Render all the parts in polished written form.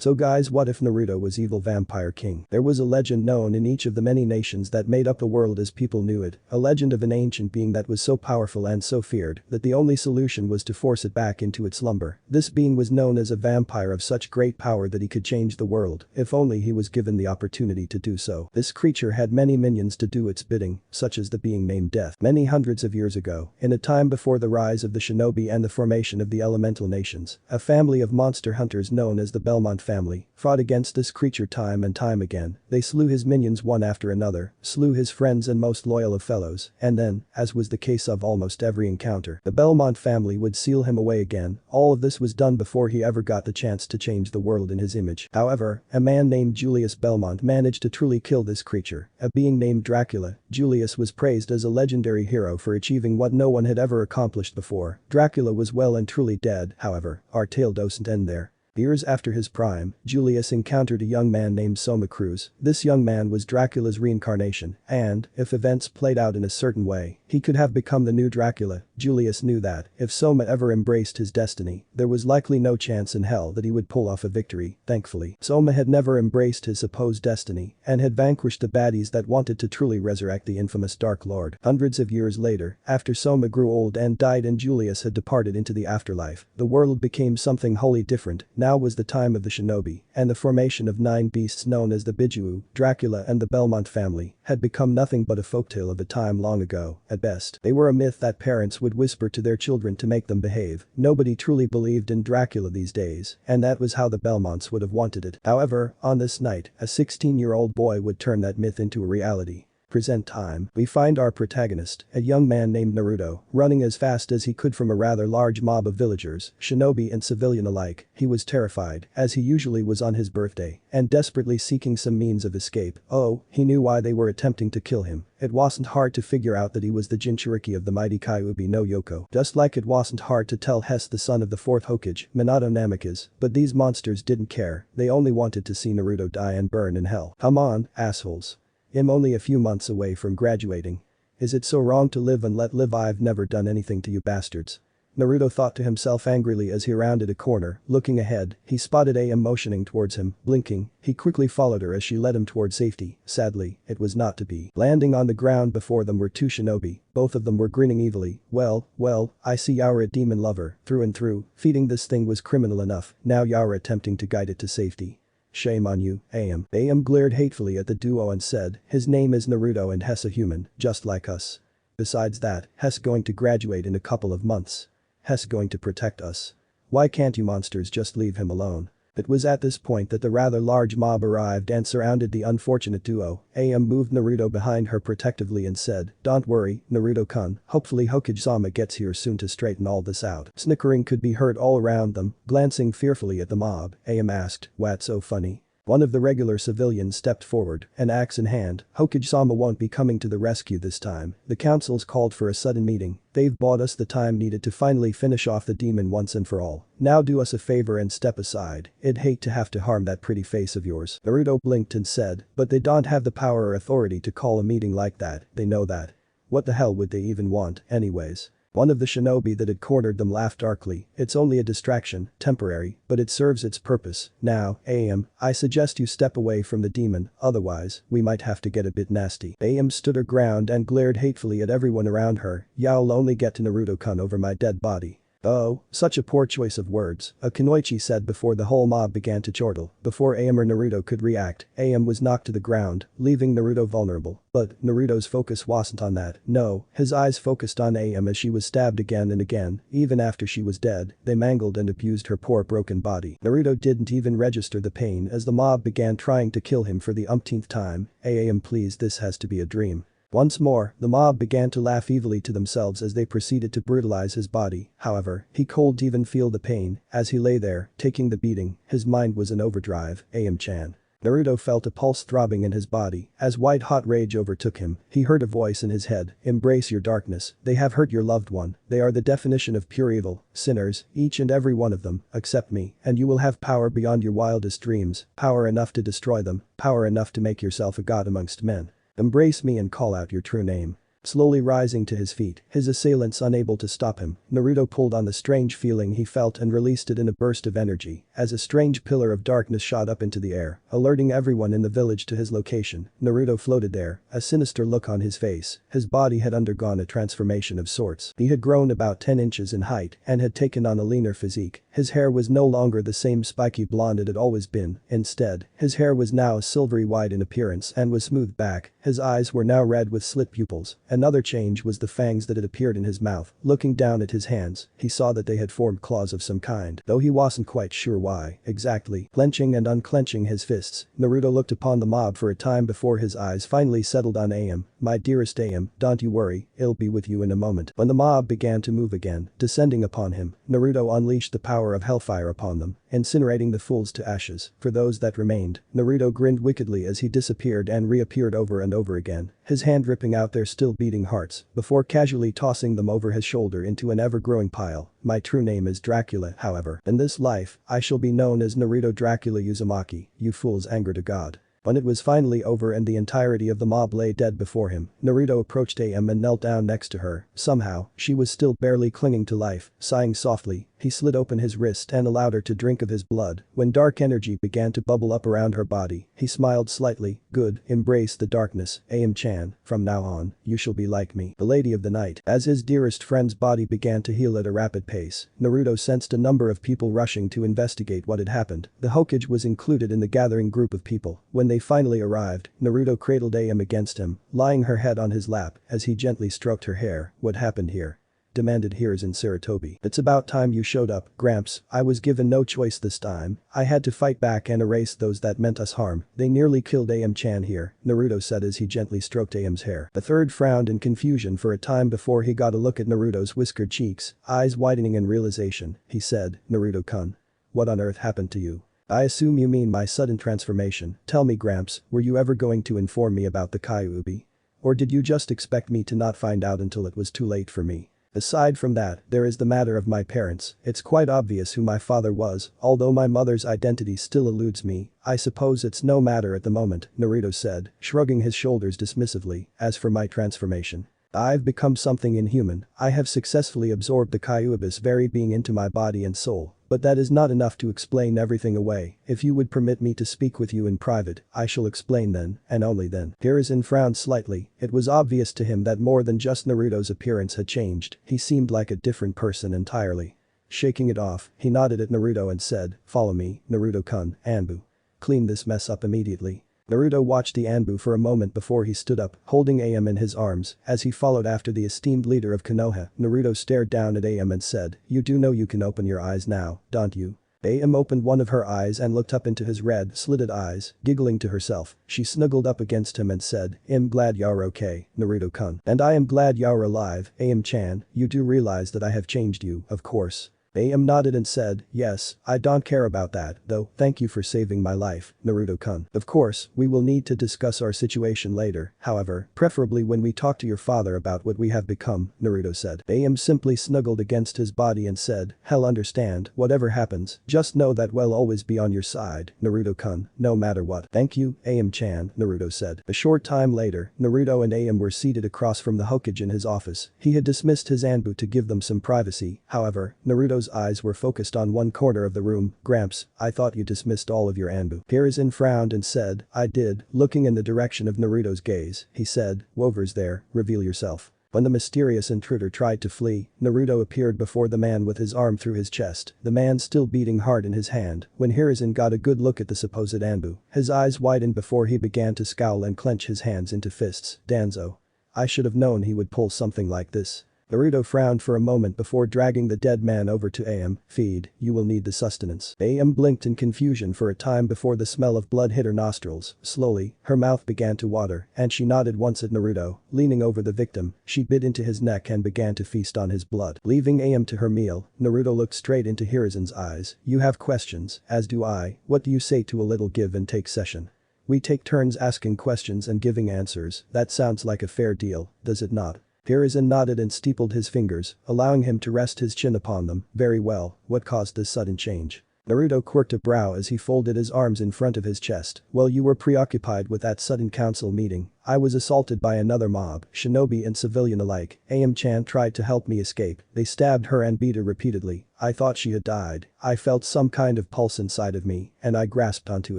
So guys, what if Naruto was evil vampire king? There was a legend known in each of the many nations that made up the world as people knew it, a legend of an ancient being that was so powerful and so feared that the only solution was to force it back into its slumber. This being was known as a vampire of such great power that he could change the world, if only he was given the opportunity to do so. This creature had many minions to do its bidding, such as the being named Death. Many hundreds of years ago, in a time before the rise of the shinobi and the formation of the elemental nations, a family of monster hunters known as the Belmont family fought against this creature time and time again. They slew his minions one after another, slew his friends and most loyal of fellows, and then, as was the case of almost every encounter, the Belmont family would seal him away again. All of this was done before he ever got the chance to change the world in his image. However, a man named Julius Belmont managed to truly kill this creature. A being named Dracula, Julius was praised as a legendary hero for achieving what no one had ever accomplished before. Dracula was well and truly dead, however, our tale doesn't end there. Years after his prime, Julius encountered a young man named Soma Cruz. This young man was Dracula's reincarnation, and, if events played out in a certain way, he could have become the new Dracula. Julius knew that, if Soma ever embraced his destiny, there was likely no chance in hell that he would pull off a victory. Thankfully, Soma had never embraced his supposed destiny and had vanquished the baddies that wanted to truly resurrect the infamous Dark Lord. Hundreds of years later, after Soma grew old and died and Julius had departed into the afterlife, the world became something wholly different. Now was the time of the shinobi, and the formation of 9 beasts known as the Bijuu. Dracula and the Belmont family had become nothing but a folktale of a time long ago. At best, they were a myth that parents would whisper to their children to make them behave. Nobody truly believed in Dracula these days, and that was how the Belmonts would have wanted it. However, on this night, a 16-year-old boy would turn that myth into a reality. Present time, we find our protagonist, a young man named Naruto, running as fast as he could from a rather large mob of villagers, shinobi and civilian alike. He was terrified, as he usually was on his birthday, and desperately seeking some means of escape. Oh, he knew why they were attempting to kill him. It wasn't hard to figure out that he was the Jinchuriki of the mighty Kyuubi no Yoko. Just like it wasn't hard to tell Hess the son of the 4th Hokage, Minato Namikaze, but these monsters didn't care. They only wanted to see Naruto die and burn in hell. Come on, assholes. I'm only a few months away from graduating. Is it so wrong to live and let live? I've never done anything to you bastards. Naruto thought to himself angrily as he rounded a corner. Looking ahead, he spotted AM motioning towards him. Blinking, he quickly followed her as she led him toward safety. Sadly, it was not to be. Landing on the ground before them were 2 shinobi. Both of them were grinning evilly. Well, I see you're a demon lover, through and through. Feeding this thing was criminal enough, now you're attempting to guide it to safety. Shame on you, AM. AM glared hatefully at the duo and said, his name is Naruto and Hess a human, just like us. Besides that, Hess going to graduate in a couple of months. Hess going to protect us. Why can't you monsters just leave him alone? It was at this point that the rather large mob arrived and surrounded the unfortunate duo. AM moved Naruto behind her protectively and said, don't worry, Naruto-kun, hopefully Hokage-sama gets here soon to straighten all this out. Snickering could be heard all around them. Glancing fearfully at the mob, AM asked, what's so funny? One of the regular civilians stepped forward, an axe in hand. Hokage-sama won't be coming to the rescue this time. The council's called for a sudden meeting. They've bought us the time needed to finally finish off the demon once and for all. Now do us a favor and step aside. I'd hate to have to harm that pretty face of yours. Naruto blinked and said, but they don't have the power or authority to call a meeting like that. They know that. What the hell would they even want, anyways? One of the shinobi that had cornered them laughed darkly. It's only a distraction, temporary, but it serves its purpose. Now, AM, I suggest you step away from the demon, otherwise, we might have to get a bit nasty. AM stood her ground and glared hatefully at everyone around her. You'll only get to Naruto-kun over my dead body. Oh, such a poor choice of words, a kunoichi said before the whole mob began to chortle. Before AM or Naruto could react, AM was knocked to the ground, leaving Naruto vulnerable. But Naruto's focus wasn't on that. No, his eyes focused on AM as she was stabbed again and again. Even after she was dead, they mangled and abused her poor broken body. Naruto didn't even register the pain as the mob began trying to kill him for the umpteenth time. AM, please, this has to be a dream. Once more, the mob began to laugh evilly to themselves as they proceeded to brutalize his body. However, he couldn't even feel the pain as he lay there, taking the beating. His mind was in overdrive. AM-chan. Naruto felt a pulse throbbing in his body. As white-hot rage overtook him, he heard a voice in his head. Embrace your darkness. They have hurt your loved one. They are the definition of pure evil. Sinners, each and every one of them, accept me, and you will have power beyond your wildest dreams. Power enough to destroy them. Power enough to make yourself a god amongst men. Embrace me and call out your true name. Slowly rising to his feet, his assailants unable to stop him, Naruto pulled on the strange feeling he felt and released it in a burst of energy, as a strange pillar of darkness shot up into the air, alerting everyone in the village to his location. Naruto floated there, a sinister look on his face. His body had undergone a transformation of sorts. He had grown about 10 inches in height and had taken on a leaner physique. His hair was no longer the same spiky blonde it had always been. Instead, his hair was now silvery white in appearance and was smoothed back. His eyes were now red with slit pupils. Another change was the fangs that had appeared in his mouth. Looking down at his hands, he saw that they had formed claws of some kind, though he wasn't quite sure why exactly. Clenching and unclenching his fists, Naruto looked upon the mob for a time before his eyes finally settled on Am. My dearest Am, don't you worry, I'll be with you in a moment. When the mob began to move again, descending upon him, Naruto unleashed the power of hellfire upon them, incinerating the fools to ashes. For those that remained, Naruto grinned wickedly as he disappeared and reappeared over and over again, his hand ripping out their still beating hearts, before casually tossing them over his shoulder into an ever-growing pile. My true name is Dracula, however. In this life, I shall be known as Naruto Dracula Uzumaki, you fools, anger to God. When it was finally over and the entirety of the mob lay dead before him, Naruto approached Am and knelt down next to her. Somehow, she was still barely clinging to life. Sighing softly, he slit open his wrist and allowed her to drink of his blood. When dark energy began to bubble up around her body, he smiled slightly. Good, embrace the darkness, Am-chan. From now on, you shall be like me, the lady of the night. As his dearest friend's body began to heal at a rapid pace, Naruto sensed a number of people rushing to investigate what had happened. The Hokage was included in the gathering group of people. When they finally arrived, Naruto cradled Am against him, lying her head on his lap as he gently stroked her hair. What happened here? Demanded Hiruzen Sarutobi. It's about time you showed up, Gramps. I was given no choice this time. I had to fight back and erase those that meant us harm. They nearly killed Am-chan here, Naruto said as he gently stroked Am's hair. The third frowned in confusion for a time before he got a look at Naruto's whiskered cheeks, eyes widening in realization. He said, Naruto-kun. What on earth happened to you? I assume you mean my sudden transformation. Tell me, Gramps, were you ever going to inform me about the Kyuubi? Or did you just expect me to not find out until it was too late for me? Aside from that, there is the matter of my parents. It's quite obvious who my father was, although my mother's identity still eludes me. I suppose it's no matter at the moment, Naruto said, shrugging his shoulders dismissively. As for my transformation, I've become something inhuman. I have successfully absorbed the Kyuubi's very being into my body and soul. But that is not enough to explain everything away. If you would permit me to speak with you in private, I shall explain then, and only then. Hiruzen frowned slightly. It was obvious to him that more than just Naruto's appearance had changed. He seemed like a different person entirely. Shaking it off, he nodded at Naruto and said, follow me, Naruto-kun, Anbu. Clean this mess up immediately. Naruto watched the Anbu for a moment before he stood up, holding Am in his arms. As he followed after the esteemed leader of Konoha, Naruto stared down at Am and said, you do know you can open your eyes now, don't you? Am opened one of her eyes and looked up into his red, slitted eyes, giggling to herself. She snuggled up against him and said, I'm glad you're okay, Naruto-kun. And I am glad you're alive, Am-chan. You do realize that I have changed you, of course. Am nodded and said, yes, I don't care about that, though, thank you for saving my life, Naruto-kun. Of course, we will need to discuss our situation later, however, preferably when we talk to your father about what we have become, Naruto said. Am simply snuggled against his body and said, hell, understand, whatever happens, just know that we'll always be on your side, Naruto-kun, no matter what. Thank you, Am-chan, Naruto said. A short time later, Naruto and Am were seated across from the Hokage in his office. He had dismissed his Anbu to give them some privacy, however, Naruto's eyes were focused on one corner of the room. Gramps, I thought you dismissed all of your Anbu. Hiruzen frowned and said, I did, looking in the direction of Naruto's gaze. He said, whoever's there, reveal yourself. When the mysterious intruder tried to flee, Naruto appeared before the man with his arm through his chest, the man still beating hard in his hand. When Hiruzen got a good look at the supposed Anbu, his eyes widened before he began to scowl and clench his hands into fists. Danzo. I should have known he would pull something like this. Naruto frowned for a moment before dragging the dead man over to Am. Feed, you will need the sustenance. Am blinked in confusion for a time before the smell of blood hit her nostrils. Slowly, her mouth began to water, and she nodded once at Naruto. Leaning over the victim, she bit into his neck and began to feast on his blood. Leaving Am to her meal, Naruto looked straight into Hiruzen's eyes. You have questions, as do I. What do you say to a little give and take session? We take turns asking questions and giving answers. That sounds like a fair deal, does it not? Hiruzen nodded and steepled his fingers, allowing him to rest his chin upon them. Very well, what caused this sudden change? Naruto quirked a brow as he folded his arms in front of his chest. Well, you were preoccupied with that sudden council meeting. I was assaulted by another mob, shinobi and civilian alike. Am-chan tried to help me escape. They stabbed her and beat her repeatedly. I thought she had died. I felt some kind of pulse inside of me, and I grasped onto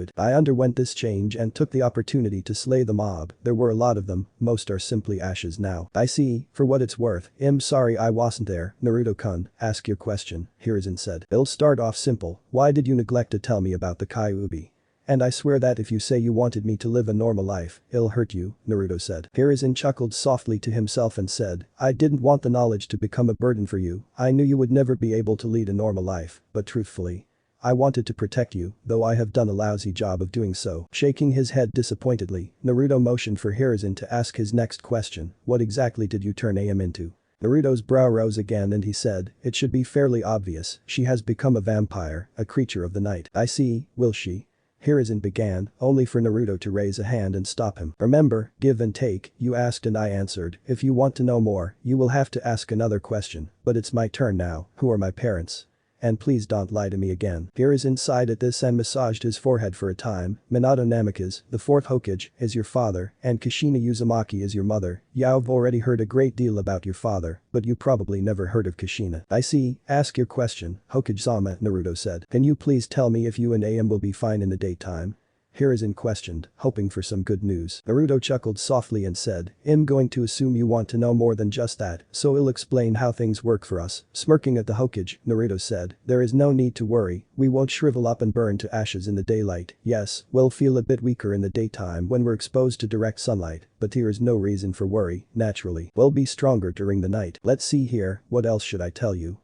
it. I underwent this change and took the opportunity to slay the mob. There were a lot of them, most are simply ashes now. I see, for what it's worth. I'm sorry I wasn't there, Naruto-kun, ask your question, Hiruzen said. It'll start off simple. Why did you neglect to tell me about the Kyuubi? And I swear that if you say you wanted me to live a normal life, it'll hurt you, Naruto said. Hiruzen chuckled softly to himself and said, I didn't want the knowledge to become a burden for you. I knew you would never be able to lead a normal life, but truthfully, I wanted to protect you, though I have done a lousy job of doing so. Shaking his head disappointedly, Naruto motioned for Hiruzen to ask his next question, what exactly did you turn Am into? Naruto's brow rose again and he said, it should be fairly obvious, she has become a vampire, a creature of the night. I see, will she? Hiruzen began, only for Naruto to raise a hand and stop him. Remember, give and take, you asked and I answered. If you want to know more, you will have to ask another question, but it's my turn now. Who are my parents? And please don't lie to me again. Hiruzen sighed at this and massaged his forehead for a time. Minato Namikaze, the fourth Hokage, is your father, and Kushina Uzumaki is your mother. You've already heard a great deal about your father, but you probably never heard of Kushina. I see, ask your question, Hokage-sama, Naruto said. Can you please tell me if you and Am will be fine in the daytime? Hiruzen questioned, hoping for some good news. Naruto chuckled softly and said, I'm going to assume you want to know more than just that, so I'll explain how things work for us. Smirking at the Hokage, Naruto said, there is no need to worry, we won't shrivel up and burn to ashes in the daylight. Yes, we'll feel a bit weaker in the daytime when we're exposed to direct sunlight, but there is no reason for worry, naturally. We'll be stronger during the night. Let's see here, what else should I tell you?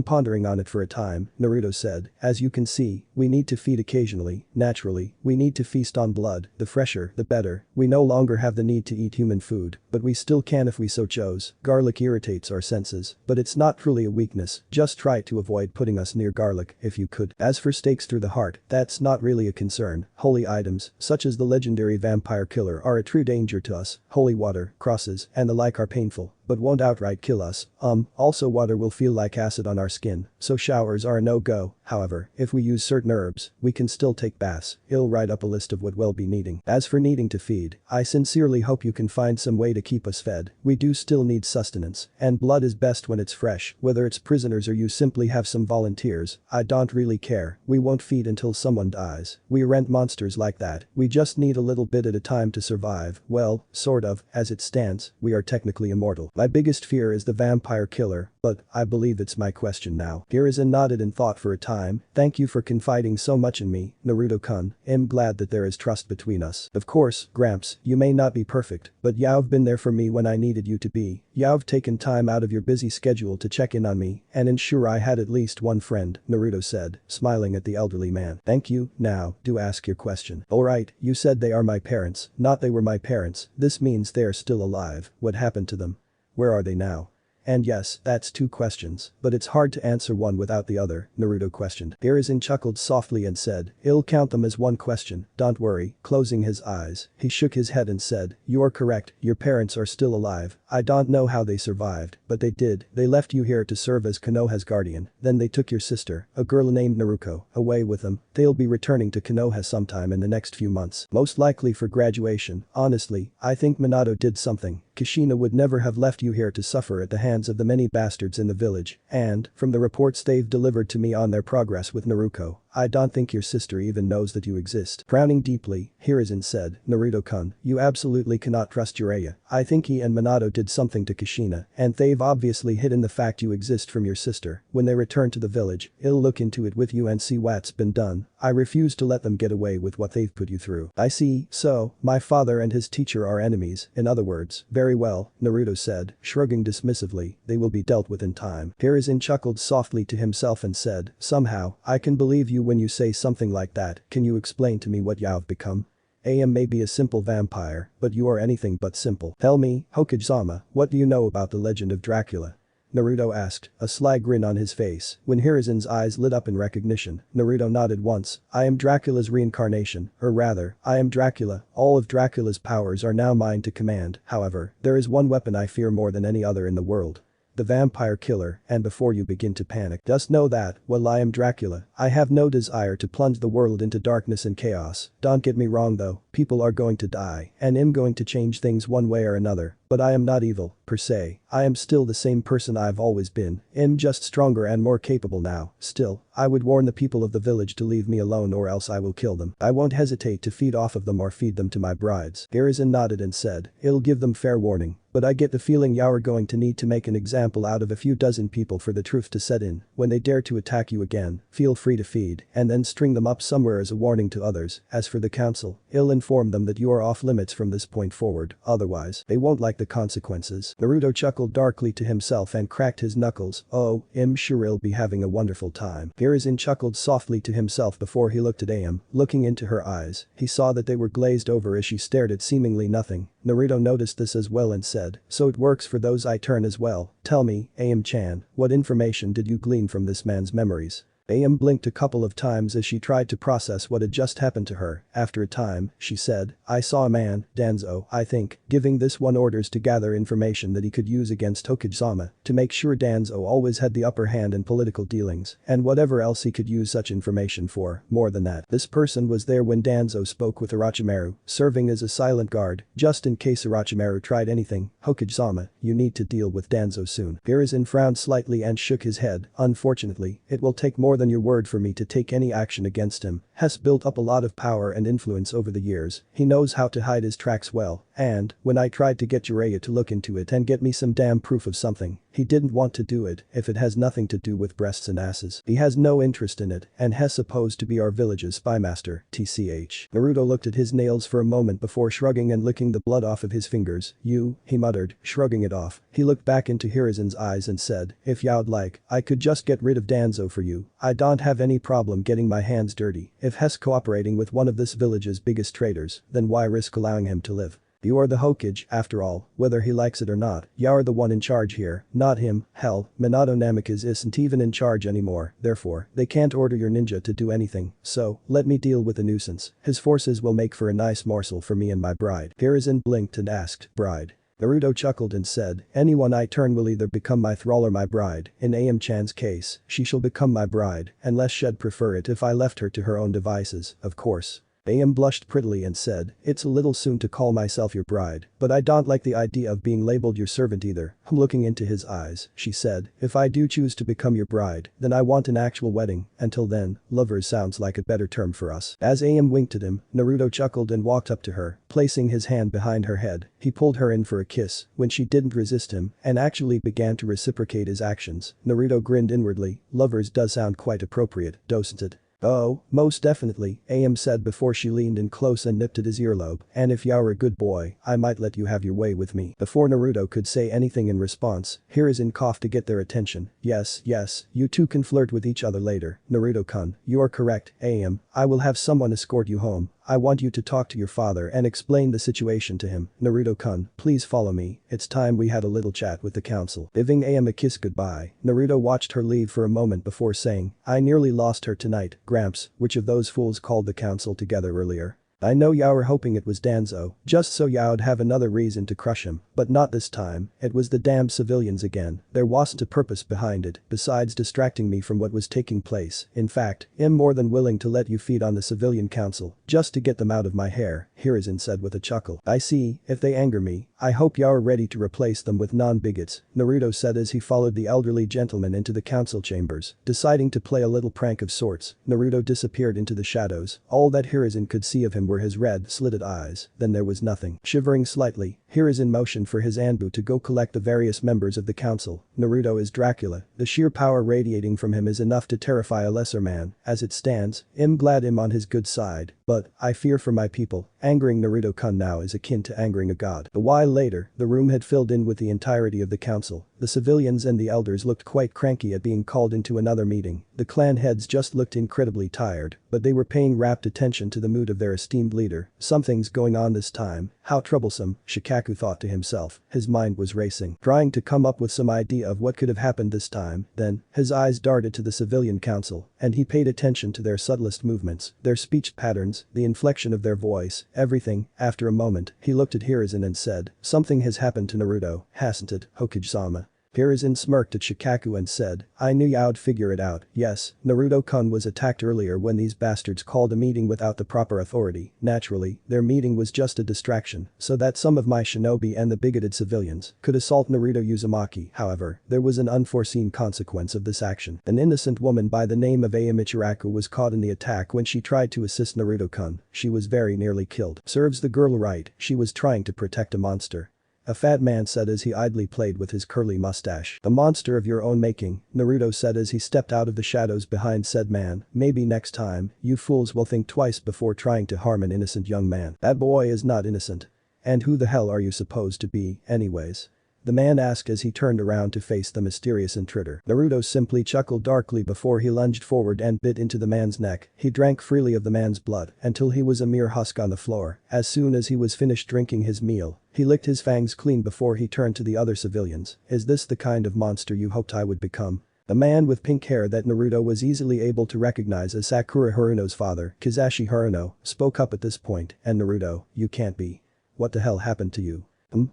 Pondering on it for a time, Naruto said, as you can see, we need to feed occasionally, naturally, we need to feast on blood, the fresher, the better, we no longer have the need to eat human food, but we still can if we so chose. Garlic irritates our senses, but it's not truly a weakness, just try to avoid putting us near garlic, if you could. As for stakes through the heart, that's not really a concern. Holy items, such as the legendary vampire killer are a true danger to us. Holy water, crosses, and the like are painful, but won't outright kill us. Also water will feel like acid on our skin, so showers are a no-go. However, if we use certain herbs, we can still take baths. I'll write up a list of what we'll be needing. As for needing to feed, I sincerely hope you can find some way to keep us fed. We do still need sustenance, and blood is best when it's fresh, whether it's prisoners or you simply have some volunteers. I don't really care, we won't feed until someone dies. We rent monsters like that, we just need a little bit at a time to survive. Well, sort of, as it stands, we are technically immortal. My biggest fear is the vampire killer, but I believe it's my question now. Hiruzen nodded in thought for a time. Thank you for confiding so much in me, Naruto-kun. I'm glad that there is trust between us. Of course, Gramps, you may not be perfect, but you've been there for me when I needed you to be. You've taken time out of your busy schedule to check in on me and ensure I had at least one friend, Naruto said, smiling at the elderly man. Thank you, now, do ask your question. Alright, you said they are my parents, not they were my parents. This means they are still alive. What happened to them? Where are they now? And yes, that's two questions, but it's hard to answer one without the other, Naruto questioned. Hiruzen chuckled softly and said, I'll count them as one question, don't worry. Closing his eyes, he shook his head and said, you are correct, your parents are still alive. I don't know how they survived, but they did. They left you here to serve as Konoha's guardian, then they took your sister, a girl named Naruko, away with them. They'll be returning to Konoha sometime in the next few months, most likely for graduation. Honestly, I think Minato did something. Kushina would never have left you here to suffer at the hands of the many bastards in the village, and, from the reports they've delivered to me on their progress with Naruko, I don't think your sister even knows that you exist. Frowning deeply, Hiruzen said, Naruto-kun, you absolutely cannot trust Jiraiya. I think he and Minato did something to Kushina, and they've obviously hidden the fact you exist from your sister. When they return to the village, I'll look into it with you and see what's been done. I refuse to let them get away with what they've put you through. I see, so, my father and his teacher are enemies, in other words. Very well, Naruto said, shrugging dismissively, they will be dealt with in time. Hiruzen chuckled softly to himself and said, somehow, I can believe you when you say something like that. Can you explain to me what you've become? Am may be a simple vampire, but you are anything but simple. Tell me, Hokage-sama, what do you know about the legend of Dracula? Naruto asked, a sly grin on his face. When Hiruzen's eyes lit up in recognition, Naruto nodded once. I am Dracula's reincarnation, or rather, I am Dracula. All of Dracula's powers are now mine to command. However, there is one weapon I fear more than any other in the world. the vampire killer, and before you begin to panic, just know that, while I am Dracula, I have no desire to plunge the world into darkness and chaos. Don't get me wrong though, people are going to die, and I'm going to change things one way or another. But I am not evil, per se. I am still the same person I've always been. I'm just stronger and more capable now. Still, I would warn the people of the village to leave me alone or else I will kill them. I won't hesitate to feed off of them or feed them to my brides. Garrison nodded and said, I'll give them fair warning. But I get the feeling you're going to need to make an example out of a few dozen people for the truth to set in. When they dare to attack you again, feel free to feed, and then string them up somewhere as a warning to others. As for the council, I'll inform them that you are off limits from this point forward, otherwise, they won't like the consequences. Naruto chuckled darkly to himself and cracked his knuckles. Oh, I'm sure he'll be having a wonderful time. Hiruzen chuckled softly to himself before he looked at Am. Looking into her eyes, he saw that they were glazed over as she stared at seemingly nothing. Naruto noticed this as well and said, so it works for those I turn as well. Tell me, Am-chan, what information did you glean from this man's memories? Am blinked a couple of times as she tried to process what had just happened to her. After a time, she said, I saw a man, Danzo, I think, giving this one orders to gather information that he could use against Hokage-sama to make sure Danzo always had the upper hand in political dealings and whatever else he could use such information for. More than that, this person was there when Danzo spoke with Orochimaru, serving as a silent guard, just in case Orochimaru tried anything. Hokage-sama, you need to deal with Danzo soon. Hiruzen frowned slightly and shook his head. Unfortunately, it will take more than your word for me to take any action against him. Has built up a lot of power and influence over the years. He knows how to hide his tracks well, and, when I tried to get Jiraiya to look into it and get me some damn proof of something, he didn't want to do it if it has nothing to do with breasts and asses. He has no interest in it and has supposed to be our village's spymaster, tch. Naruto looked at his nails for a moment before shrugging and licking the blood off of his fingers. You, he muttered, shrugging it off. He looked back into Hiruzen's eyes and said, if you'd like, I could just get rid of Danzo for you. I don't have any problem getting my hands dirty. If Hess cooperating with one of this village's biggest traitors, then why risk allowing him to live? You are the Hokage, after all, whether he likes it or not. You're the one in charge here, not him. Hell, Minato Namikaze isn't even in charge anymore, therefore, they can't order your ninja to do anything. So, let me deal with the nuisance. His forces will make for a nice morsel for me and my bride. Hiruzen blinked and asked, bride? Naruto chuckled and said, anyone I turn will either become my thrall or my bride. In Am-chan's case, she shall become my bride, unless she'd prefer it if I left her to her own devices, of course. Am blushed prettily and said, it's a little soon to call myself your bride, but I don't like the idea of being labeled your servant either. Looking into his eyes, she said, if I do choose to become your bride, then I want an actual wedding. Until then, lovers sounds like a better term for us. As Am winked at him, Naruto chuckled and walked up to her, placing his hand behind her head. He pulled her in for a kiss when she didn't resist him and actually began to reciprocate his actions. Naruto grinned inwardly. Lovers does sound quite appropriate, doesn't it? Oh, most definitely, Am said before she leaned in close and nipped at his earlobe, and if you're a good boy, I might let you have your way with me. Before Naruto could say anything in response, Hiruzen coughed to get their attention. Yes, you two can flirt with each other later. Naruto-kun, you are correct, Am, I will have someone escort you home. I want you to talk to your father and explain the situation to him. Naruto-kun, please follow me. It's time we had a little chat with the council. Giving Am a kiss goodbye, Naruto watched her leave for a moment before saying, I nearly lost her tonight. Gramps, which of those fools called the council together earlier? I know you were hoping it was Danzo, just so you'd have another reason to crush him, but not this time. It was the damned civilians again. There wasn't a purpose behind it, besides distracting me from what was taking place. In fact, I'm more than willing to let you feed on the civilian council, just to get them out of my hair, Hiruzen said with a chuckle. I see, if they anger me, I hope you're ready to replace them with non-bigots, Naruto said as he followed the elderly gentleman into the council chambers. Deciding to play a little prank of sorts, Naruto disappeared into the shadows. All that Hiruzen could see of him were his red, slitted eyes. Then there was nothing. Shivering slightly, Hiruzen motioned for his Anbu to go collect the various members of the council. Naruto is Dracula. The sheer power radiating from him is enough to terrify a lesser man. As it stands, I'm glad I'm on his good side, but I fear for my people. Angering Naruto-kun now is akin to angering a god. A while later, the room had filled in with the entirety of the council. The civilians and the elders looked quite cranky at being called into another meeting. The clan heads just looked incredibly tired, but they were paying rapt attention to the mood of their esteemed leader. Something's going on this time. How troublesome, Shikaku thought to himself. His mind was racing, trying to come up with some idea of what could have happened this time. Then, his eyes darted to the civilian council, and he paid attention to their subtlest movements, their speech patterns, the inflection of their voice, everything. After a moment, he looked at Hiruzen and said, something has happened to Naruto, hasn't it, Hokage-sama? Hiruzen smirked at Shikaku and said, I knew you'd figure it out. Yes, Naruto-kun was attacked earlier when these bastards called a meeting without the proper authority. Naturally, their meeting was just a distraction, so that some of my shinobi and the bigoted civilians could assault Naruto Uzumaki. However, there was an unforeseen consequence of this action. An innocent woman by the name of Aya Michiraku was caught in the attack when she tried to assist Naruto-kun. She was very nearly killed. Serves the girl right, she was trying to protect a monster. A fat man said as he idly played with his curly mustache. The monster of your own making, Naruto said as he stepped out of the shadows behind said man. Maybe next time, you fools will think twice before trying to harm an innocent young man. That boy is not innocent. And who the hell are you supposed to be, anyways? The man asked as he turned around to face the mysterious intruder. Naruto simply chuckled darkly before he lunged forward and bit into the man's neck. He drank freely of the man's blood until he was a mere husk on the floor. As soon as he was finished drinking his meal, he licked his fangs clean before he turned to the other civilians. Is this the kind of monster you hoped I would become? The man with pink hair that Naruto was easily able to recognize as Sakura Haruno's father, Kizashi Haruno, spoke up at this point, and Naruto, you can't be. What the hell happened to you?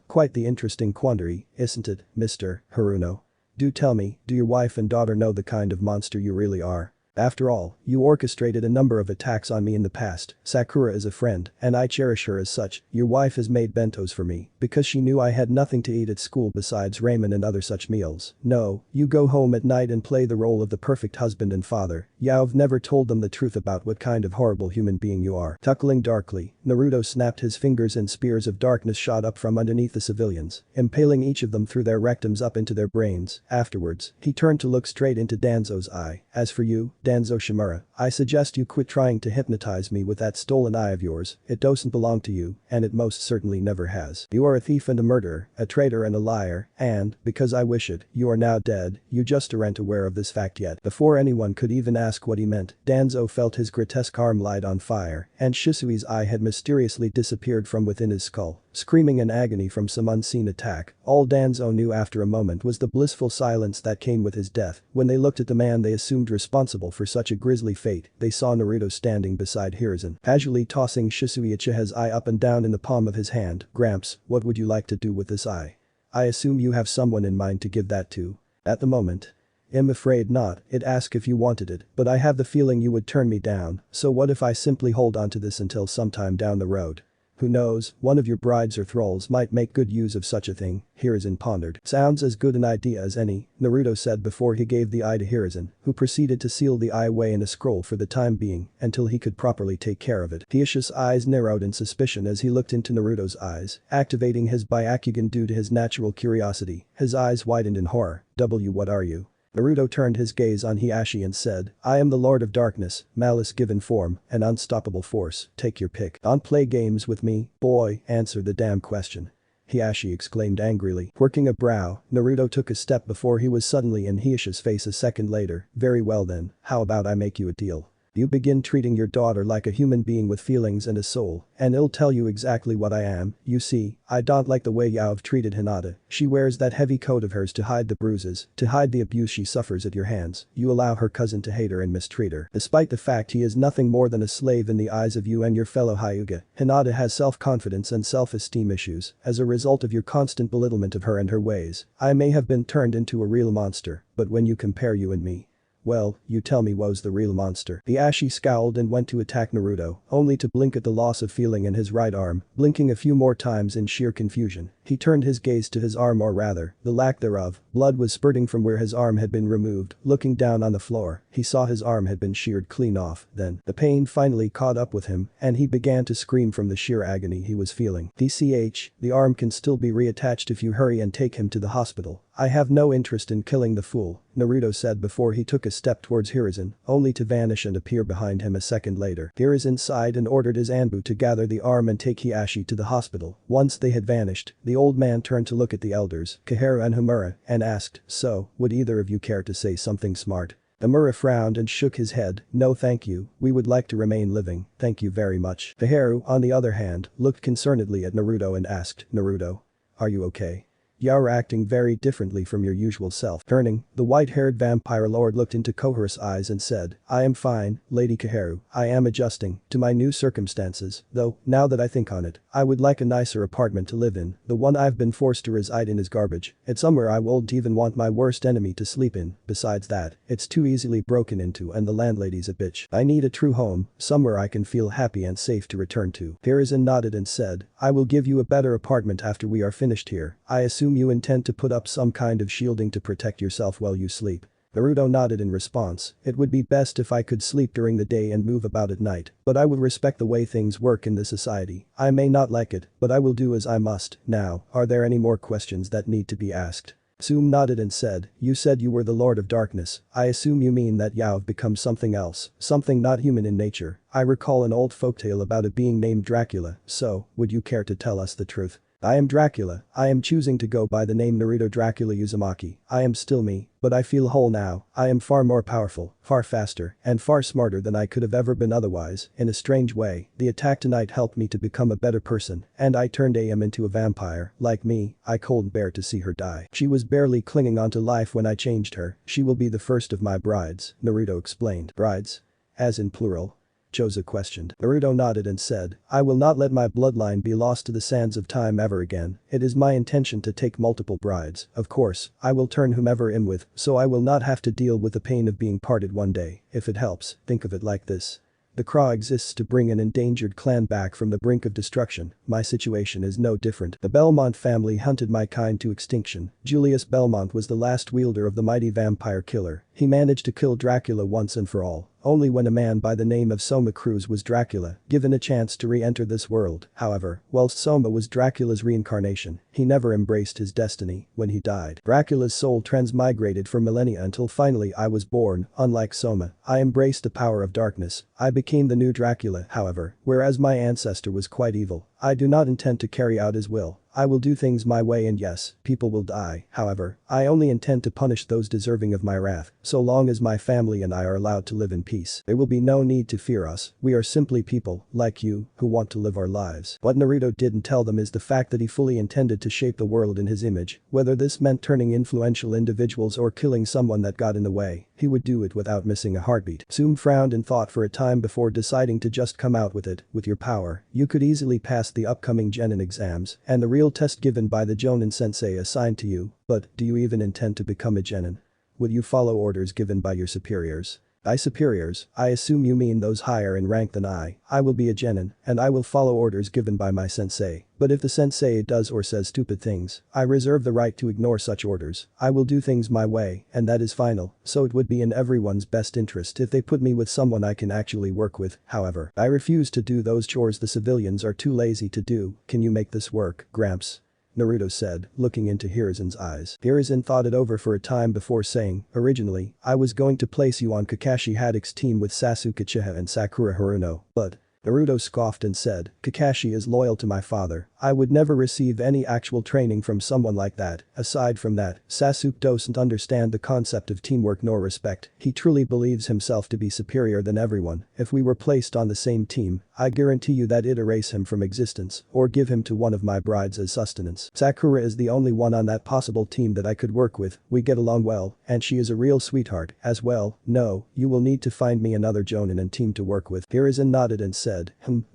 Quite the interesting quandary, isn't it, Mr. Haruno? Do tell me, do your wife and daughter know the kind of monster you really are? After all, you orchestrated a number of attacks on me in the past. Sakura is a friend, and I cherish her as such. Your wife has made bentos for me because she knew I had nothing to eat at school besides ramen and other such meals. No, you go home at night and play the role of the perfect husband and father. You've never told them the truth about what kind of horrible human being you are. Chuckling darkly, Naruto snapped his fingers and spears of darkness shot up from underneath the civilians, impaling each of them through their rectums up into their brains. Afterwards, he turned to look straight into Danzo's eye. As for you, Danzo Shimura, I suggest you quit trying to hypnotize me with that stolen eye of yours. It doesn't belong to you, and it most certainly never has. You are a thief and a murderer, a traitor and a liar, and, because I wish it, you are now dead. You just aren't aware of this fact yet. Before anyone could even ask what he meant, Danzo felt his grotesque arm light on fire, and Shisui's eye had mysteriously disappeared from within his skull. Screaming in agony from some unseen attack, all Danzo knew after a moment was the blissful silence that came with his death. When they looked at the man they assumed responsible for such a grisly fate, they saw Naruto standing beside Hiruzen, casually tossing Shisui Uchiha's eye up and down in the palm of his hand. Gramps, what would you like to do with this eye? I assume you have someone in mind to give that to. At the moment. I'm afraid not. It asked if you wanted it, but I have the feeling you would turn me down, so what if I simply hold on to this until sometime down the road? Who knows, one of your brides or thralls might make good use of such a thing, Hiruzen pondered. Sounds as good an idea as any, Naruto said before he gave the eye to Hiruzen, who proceeded to seal the eye away in a scroll for the time being, until he could properly take care of it. Hiushi's eyes narrowed in suspicion as he looked into Naruto's eyes, activating his Byakugan due to his natural curiosity. His eyes widened in horror. What are you? Naruto turned his gaze on Hiashi and said, I am the Lord of Darkness, malice given form, an unstoppable force, take your pick. Don't play games with me, boy, answer the damn question. Hiashi exclaimed angrily. Quirking a brow, Naruto took a step before he was suddenly in Hiashi's face a second later. Very well then, how about I make you a deal? You begin treating your daughter like a human being with feelings and a soul, and it'll tell you exactly what I am. You see, I don't like the way you've treated Hinata. She wears that heavy coat of hers to hide the bruises, to hide the abuse she suffers at your hands. You allow her cousin to hate her and mistreat her. Despite the fact he is nothing more than a slave in the eyes of you and your fellow Hyuga, Hinata has self-confidence and self-esteem issues as a result of your constant belittlement of her and her ways. I may have been turned into a real monster, but when you compare you and me, well, you tell me who's the real monster. Hiashi scowled and went to attack Naruto, only to blink at the loss of feeling in his right arm, blinking a few more times in sheer confusion. He turned his gaze to his arm, or rather, the lack thereof. Blood was spurting from where his arm had been removed. Looking down on the floor, he saw his arm had been sheared clean off. Then, the pain finally caught up with him, and he began to scream from the sheer agony he was feeling. DCH, the arm can still be reattached if you hurry and take him to the hospital. I have no interest in killing the fool, Naruto said before he took a step towards Hiruzen, only to vanish and appear behind him a second later. Hiruzen sighed and ordered his Anbu to gather the arm and take Hiashi to the hospital. Once they had vanished, the old man turned to look at the elders, Koharu and Homura, and asked, so, would either of you care to say something smart? Homura frowned and shook his head. No thank you, we would like to remain living, thank you very much. Koharu, on the other hand, looked concernedly at Naruto and asked, Naruto? Are you okay? You're acting very differently from your usual self. Turning, the white-haired vampire lord looked into Koharu's eyes and said, I am fine, Lady Koharu, I am adjusting to my new circumstances, though, now that I think on it, I would like a nicer apartment to live in, the one I've been forced to reside in is garbage, it's somewhere I won't even want my worst enemy to sleep in, besides that, it's too easily broken into and the landlady's a bitch. I need a true home, somewhere I can feel happy and safe to return to. Hiruzen nodded and said, I will give you a better apartment after we are finished here, I assume you intend to put up some kind of shielding to protect yourself while you sleep. Naruto nodded in response, it would be best if I could sleep during the day and move about at night, but I would respect the way things work in this society. I may not like it, but I will do as I must. Now, are there any more questions that need to be asked? Zoom nodded and said, you said you were the Lord of Darkness, I assume you mean that you've become something else, something not human in nature. I recall an old folktale about a being named Dracula, so, would you care to tell us the truth? I am Dracula, I am choosing to go by the name Naruto Dracula Uzumaki, I am still me, but I feel whole now, I am far more powerful, far faster, and far smarter than I could have ever been otherwise. In a strange way, the attack tonight helped me to become a better person, and I turned AM into a vampire. Like me, I couldn't bear to see her die. She was barely clinging onto life when I changed her, she will be the first of my brides, Naruto explained. Brides? As in plural? Choza questioned. Naruto nodded and said, I will not let my bloodline be lost to the sands of time ever again, it is my intention to take multiple brides, of course, I will turn whomever I'm with, so I will not have to deal with the pain of being parted one day, if it helps, think of it like this. The Craw exists to bring an endangered clan back from the brink of destruction, my situation is no different. The Belmont family hunted my kind to extinction, Julius Belmont was the last wielder of the mighty vampire killer, he managed to kill Dracula once and for all. Only when a man by the name of Soma Cruz was Dracula, given a chance to re-enter this world. However, whilst Soma was Dracula's reincarnation, he never embraced his destiny. When he died, Dracula's soul transmigrated for millennia until finally I was born. Unlike Soma, I embraced the power of darkness. I became the new Dracula, however, whereas my ancestor was quite evil. I do not intend to carry out his will. I will do things my way and yes, people will die. However, I only intend to punish those deserving of my wrath. So long as my family and I are allowed to live in peace, there will be no need to fear us. We are simply people, like you, who want to live our lives. What Naruto didn't tell them is the fact that he fully intended to shape the world in his image. Whether this meant turning influential individuals or killing someone that got in the way, he would do it without missing a heartbeat. Zoom frowned and thought for a time before deciding to just come out with it. With your power, you could easily pass the upcoming Genin exams and the real test given by the Jonin sensei assigned to you, but do you even intend to become a Genin? Will you follow orders given by your superiors? By superiors, I assume you mean those higher in rank than I will be a Genin, and I will follow orders given by my sensei. But if the sensei does or says stupid things, I reserve the right to ignore such orders. I will do things my way, and that is final, so it would be in everyone's best interest if they put me with someone I can actually work with. However, I refuse to do those chores the civilians are too lazy to do. Can you make this work, Gramps? Naruto said, looking into Hiruzen's eyes. Hiruzen thought it over for a time before saying, originally, I was going to place you on Kakashi Haddock's team with Sasuke Uchiha and Sakura Haruno, but Naruto scoffed and said, Kakashi is loyal to my father, I would never receive any actual training from someone like that. Aside from that, Sasuke doesn't understand the concept of teamwork nor respect, he truly believes himself to be superior than everyone. If we were placed on the same team, I guarantee you that it'd erase him from existence, or give him to one of my brides as sustenance. Sakura is the only one on that possible team that I could work with, we get along well, and she is a real sweetheart, as well. No, you will need to find me another Jonin and team to work with. Hiruzen nodded and said,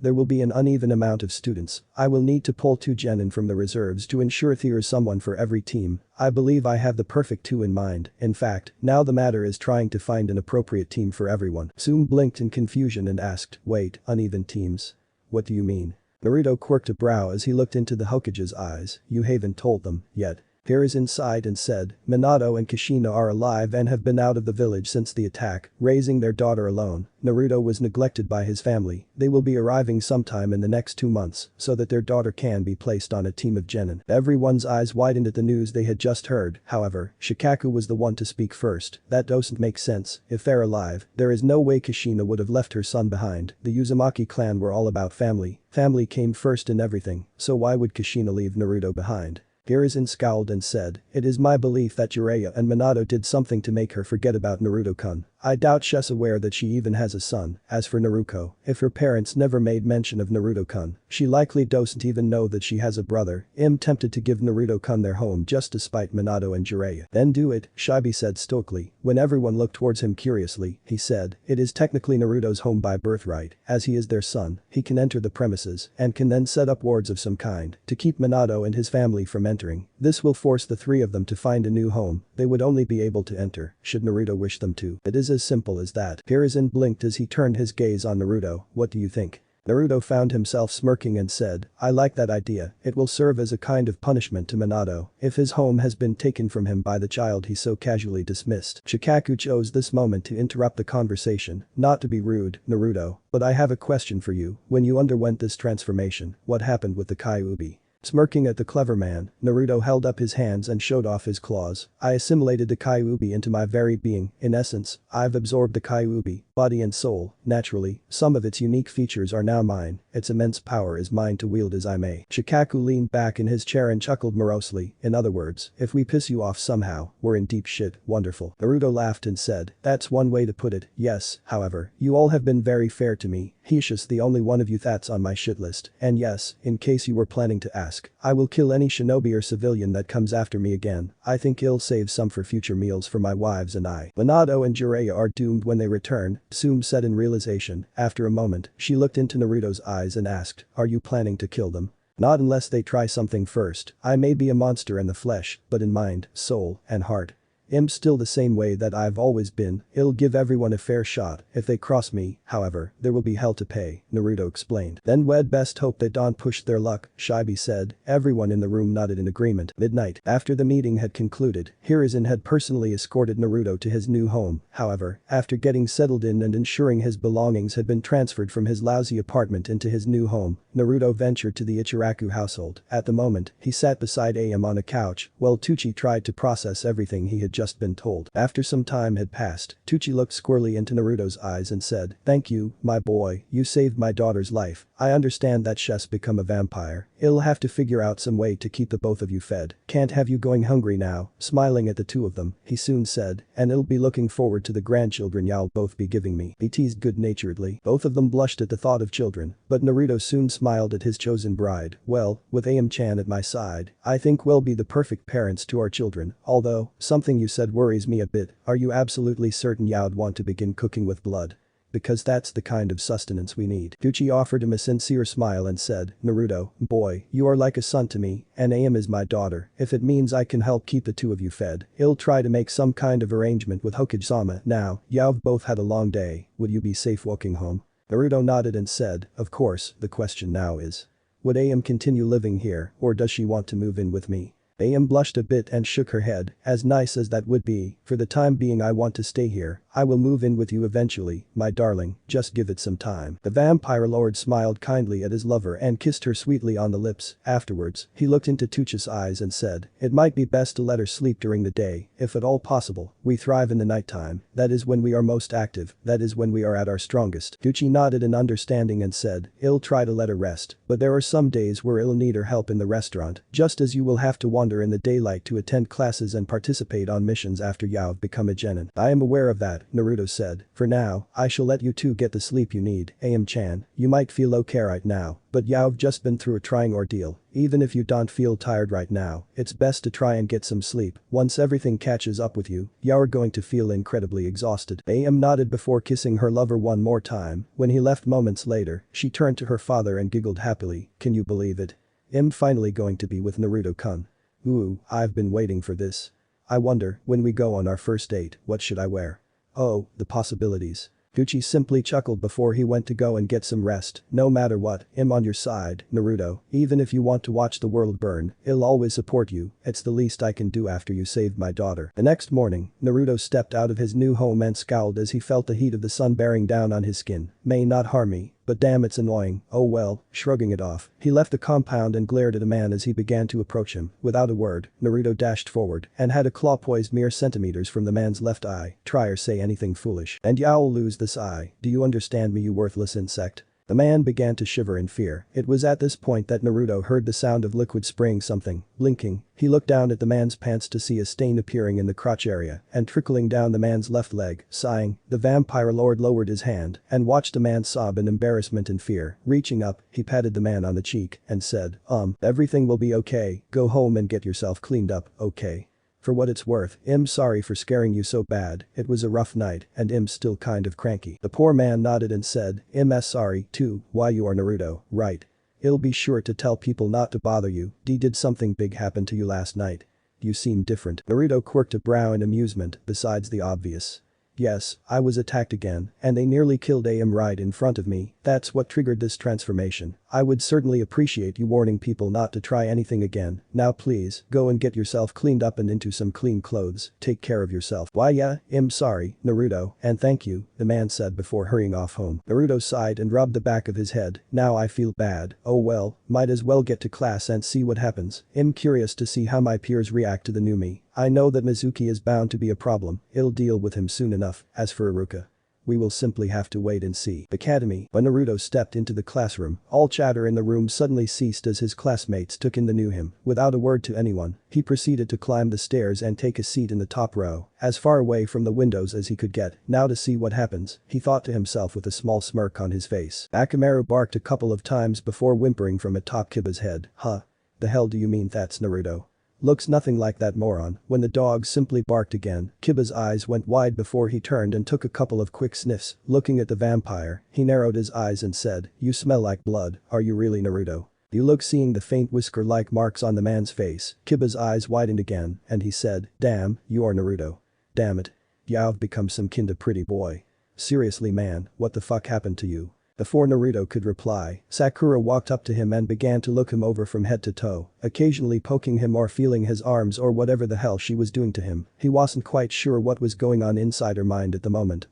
there will be an uneven amount of students, I will need to pull 2 Genin from the reserves to ensure there is someone for every team. I believe I have the perfect 2 in mind, in fact, now the matter is trying to find an appropriate team for everyone. Zoom blinked in confusion and asked, wait, uneven teams? What do you mean? Naruto quirked a brow as he looked into the Hokage's eyes, you haven't told them, yet. Hiruzen sighed and said, Minato and Kushina are alive and have been out of the village since the attack, raising their daughter alone. Naruto was neglected by his family, they will be arriving sometime in the next 2 months, so that their daughter can be placed on a team of Genin. Everyone's eyes widened at the news they had just heard, however, Shikaku was the one to speak first, that doesn't make sense, if they're alive, there is no way Kushina would have left her son behind, the Uzumaki clan were all about family, family came first in everything, so why would Kushina leave Naruto behind? Hiruzen scowled and said, it is my belief that Jiraiya and Minato did something to make her forget about Naruto-kun. I doubt she's aware that she even has a son. As for Naruto, if her parents never made mention of Naruto-kun, she likely doesn't even know that she has a brother. I'm tempted to give Naruto-kun their home just to spite Minato and Jiraiya. Then do it, Shibi said stoically. When everyone looked towards him curiously, he said, it is technically Naruto's home by birthright, as he is their son, he can enter the premises and can then set up wards of some kind to keep Minato and his family from entering. This will force the three of them to find a new home. They would only be able to enter should Naruto wish them to. It is as simple as that. Hiruzen blinked as he turned his gaze on Naruto. What do you think? Naruto found himself smirking and said, I like that idea. It will serve as a kind of punishment to Minato if his home has been taken from him by the child he so casually dismissed. Shikaku chose this moment to interrupt the conversation. Not to be rude, Naruto, but I have a question for you. When you underwent this transformation, what happened with the Kyuubi? Smirking at the clever man, Naruto held up his hands and showed off his claws. I assimilated the Kyuubi into my very being. In essence, I've absorbed the Kyuubi, body and soul. Naturally, some of its unique features are now mine. Its immense power is mine to wield as I may. Shikaku leaned back in his chair and chuckled morosely. In other words, if we piss you off somehow, we're in deep shit. Wonderful. Naruto laughed and said, that's one way to put it. Yes, however, you all have been very fair to me. He's the only one of you that's on my shit list. And yes, in case you were planning to ask, I will kill any shinobi or civilian that comes after me again. I think I'll save some for future meals for my wives and I. Minato and Jiraiya are doomed when they return, Tsume said in realization. After a moment, she looked into Naruto's eyes and asked, are you planning to kill them? Not unless they try something first. I may be a monster in the flesh, but in mind, soul, and heart, I'm still the same way that I've always been. I'll give everyone a fair shot. If they cross me, however, there will be hell to pay, Naruto explained. Then we'd best hope they don't push their luck, Shibi said. Everyone in the room nodded in agreement. Midnight. After the meeting had concluded, Hiruzen had personally escorted Naruto to his new home. However, after getting settled in and ensuring his belongings had been transferred from his lousy apartment into his new home, Naruto ventured to the Ichiraku household. At the moment, he sat beside Am on a couch while Tucci tried to process everything he had just been told. After some time had passed, Tucci looked squarely into Naruto's eyes and said, thank you, my boy, you saved my daughter's life. I understand that she's become a vampire. I'll have to figure out some way to keep the both of you fed. Can't have you going hungry now. Smiling at the two of them, he soon said, and I'll be looking forward to the grandchildren y'all both be giving me. He teased good-naturedly. Both of them blushed at the thought of children, but Naruto soon smiled at his chosen bride. Well, with Am-chan at my side, I think we'll be the perfect parents to our children, although, something you said worries me a bit. Are you absolutely certain you'd want to begin cooking with blood? Because that's the kind of sustenance we need. Tucci offered him a sincere smile and said, Naruto, boy, you are like a son to me, and Am is my daughter. If it means I can help keep the two of you fed, I'll try to make some kind of arrangement with Hokage-sama. Now, you've both had a long day, would you be safe walking home? Naruto nodded and said, of course, the question now is, would Am continue living here, or does she want to move in with me? Am blushed a bit and shook her head. As nice as that would be, for the time being I want to stay here. I will move in with you eventually, my darling, just give it some time. The vampire lord smiled kindly at his lover and kissed her sweetly on the lips. Afterwards, he looked into Tucci's eyes and said, it might be best to let her sleep during the day, if at all possible. We thrive in the nighttime. That is when we are most active. That is when we are at our strongest. Tucci nodded in understanding and said, I'll try to let her rest, but there are some days where I'll need her help in the restaurant, just as you will have to wander in the daylight to attend classes and participate on missions after you've become a genin. I am aware of that, Naruto said. For now, I shall let you two get the sleep you need. Am-chan, you might feel okay right now, but you've just been through a trying ordeal. Even if you don't feel tired right now, it's best to try and get some sleep. Once everything catches up with you, you're going to feel incredibly exhausted. Am nodded before kissing her lover one more time. When he left moments later, she turned to her father and giggled happily. Can you believe it? I'm finally going to be with Naruto-kun. Ooh, I've been waiting for this. I wonder, when we go on our first date, what should I wear? Oh, the possibilities. Gucci simply chuckled before he went to go and get some rest. No matter what, I'm on your side, Naruto. Even if you want to watch the world burn, I'll always support you. It's the least I can do after you saved my daughter. The next morning, Naruto stepped out of his new home and scowled as he felt the heat of the sun bearing down on his skin. May not harm me, but damn it's annoying. Oh well, shrugging it off, he left the compound and glared at a man as he began to approach him. Without a word, Naruto dashed forward and had a claw poised mere centimeters from the man's left eye. Try or say anything foolish, and you'll lose this eye. Do you understand me, you worthless insect? The man began to shiver in fear. It was at this point that Naruto heard the sound of liquid spraying something. Blinking, he looked down at the man's pants to see a stain appearing in the crotch area and trickling down the man's left leg. Sighing, the vampire lord lowered his hand and watched the man sob in embarrassment and fear. Reaching up, he patted the man on the cheek and said, everything will be okay, go home and get yourself cleaned up, okay? For what it's worth, I'm sorry for scaring you so bad, it was a rough night and I'm still kind of cranky. The poor man nodded and said, I'm sorry too, why you are Naruto, right? I'll be sure to tell people not to bother you, did something big happen to you last night? You seem different. Naruto quirked a brow in amusement, besides the obvious. Yes, I was attacked again, and they nearly killed AM right in front of me, that's what triggered this transformation. I would certainly appreciate you warning people not to try anything again. Now please, go and get yourself cleaned up and into some clean clothes, take care of yourself. Why yeah, I'm sorry, Naruto, and thank you, the man said before hurrying off home. Naruto sighed and rubbed the back of his head, now I feel bad, oh well, might as well get to class and see what happens. I'm curious to see how my peers react to the new me. I know that Mizuki is bound to be a problem, I'll deal with him soon enough. As for Iruka, we will simply have to wait and see. Academy. When Naruto stepped into the classroom, all chatter in the room suddenly ceased as his classmates took in the new him. Without a word to anyone, he proceeded to climb the stairs and take a seat in the top row, as far away from the windows as he could get. Now to see what happens, he thought to himself with a small smirk on his face. Akamaru barked a couple of times before whimpering from atop Kiba's head. Huh? The hell do you mean that's Naruto? Looks nothing like that moron. When the dog simply barked again, Kiba's eyes went wide before he turned and took a couple of quick sniffs. Looking at the vampire, he narrowed his eyes and said, you smell like blood, are you really Naruto? You look. Seeing the faint whisker-like marks on the man's face, Kiba's eyes widened again, and he said, damn, you are Naruto. Damn it. You've become some kinda pretty boy. Seriously man, what the fuck happened to you? Before Naruto could reply, Sakura walked up to him and began to look him over from head to toe, occasionally poking him or feeling his arms or whatever the hell she was doing to him. He wasn't quite sure what was going on inside her mind at the moment.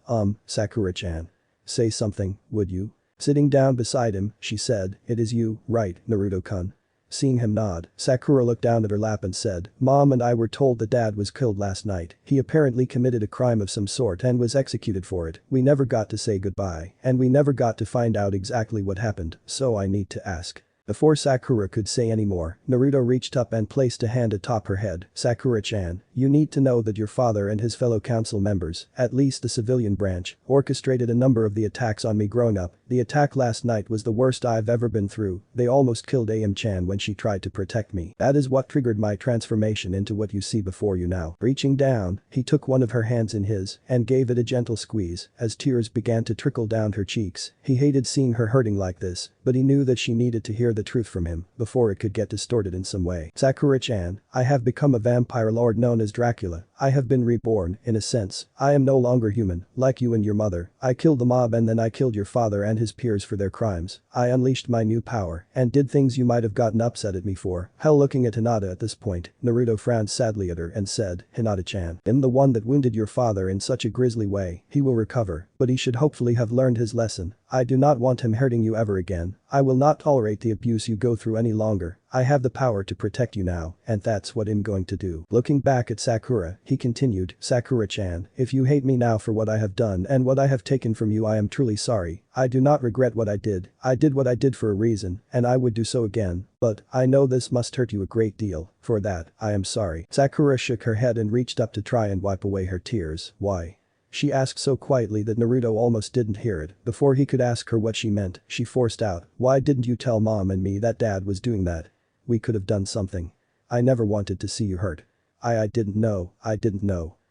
Sakura-chan. Say something, would you? Sitting down beside him, she said, it is you, right, Naruto-kun? Seeing him nod, Sakura looked down at her lap and said, Mom and I were told that Dad was killed last night. He apparently committed a crime of some sort and was executed for it. We never got to say goodbye, and we never got to find out exactly what happened, so I need to ask. Before Sakura could say any more, Naruto reached up and placed a hand atop her head. Sakura-chan, you need to know that your father and his fellow council members, at least the civilian branch, orchestrated a number of the attacks on me growing up. The attack last night was the worst I've ever been through. They almost killed AM-chan when she tried to protect me. That is what triggered my transformation into what you see before you now. Reaching down, he took one of her hands in his and gave it a gentle squeeze as tears began to trickle down her cheeks. He hated seeing her hurting like this, but he knew that she needed to hear the truth from him before it could get distorted in some way. Sakura-chan, I have become a vampire lord known as Dracula. I have been reborn, in a sense. I am no longer human, like you and your mother. I killed the mob and then I killed your father and his peers for their crimes. I unleashed my new power and did things you might have gotten upset at me for. Hell. Looking at Hinata at this point, Naruto frowned sadly at her and said, Hinata-chan, I'm the one that wounded your father in such a grisly way. He will recover, but he should hopefully have learned his lesson. I do not want him hurting you ever again. I will not tolerate the abuse you go through any longer. I have the power to protect you now, and that's what I'm going to do. Looking back at Sakura, he continued, Sakura-chan, if you hate me now for what I have done and what I have taken from you, I am truly sorry. I do not regret what I did. I did what I did for a reason, and I would do so again, but I know this must hurt you a great deal. For that, I am sorry. Sakura shook her head and reached up to try and wipe away her tears. Why? She asked so quietly that Naruto almost didn't hear it. Before he could ask her what she meant, she forced out, why didn't you tell Mom and me that Dad was doing that? We could have done something. I never wanted to see you hurt. I didn't know.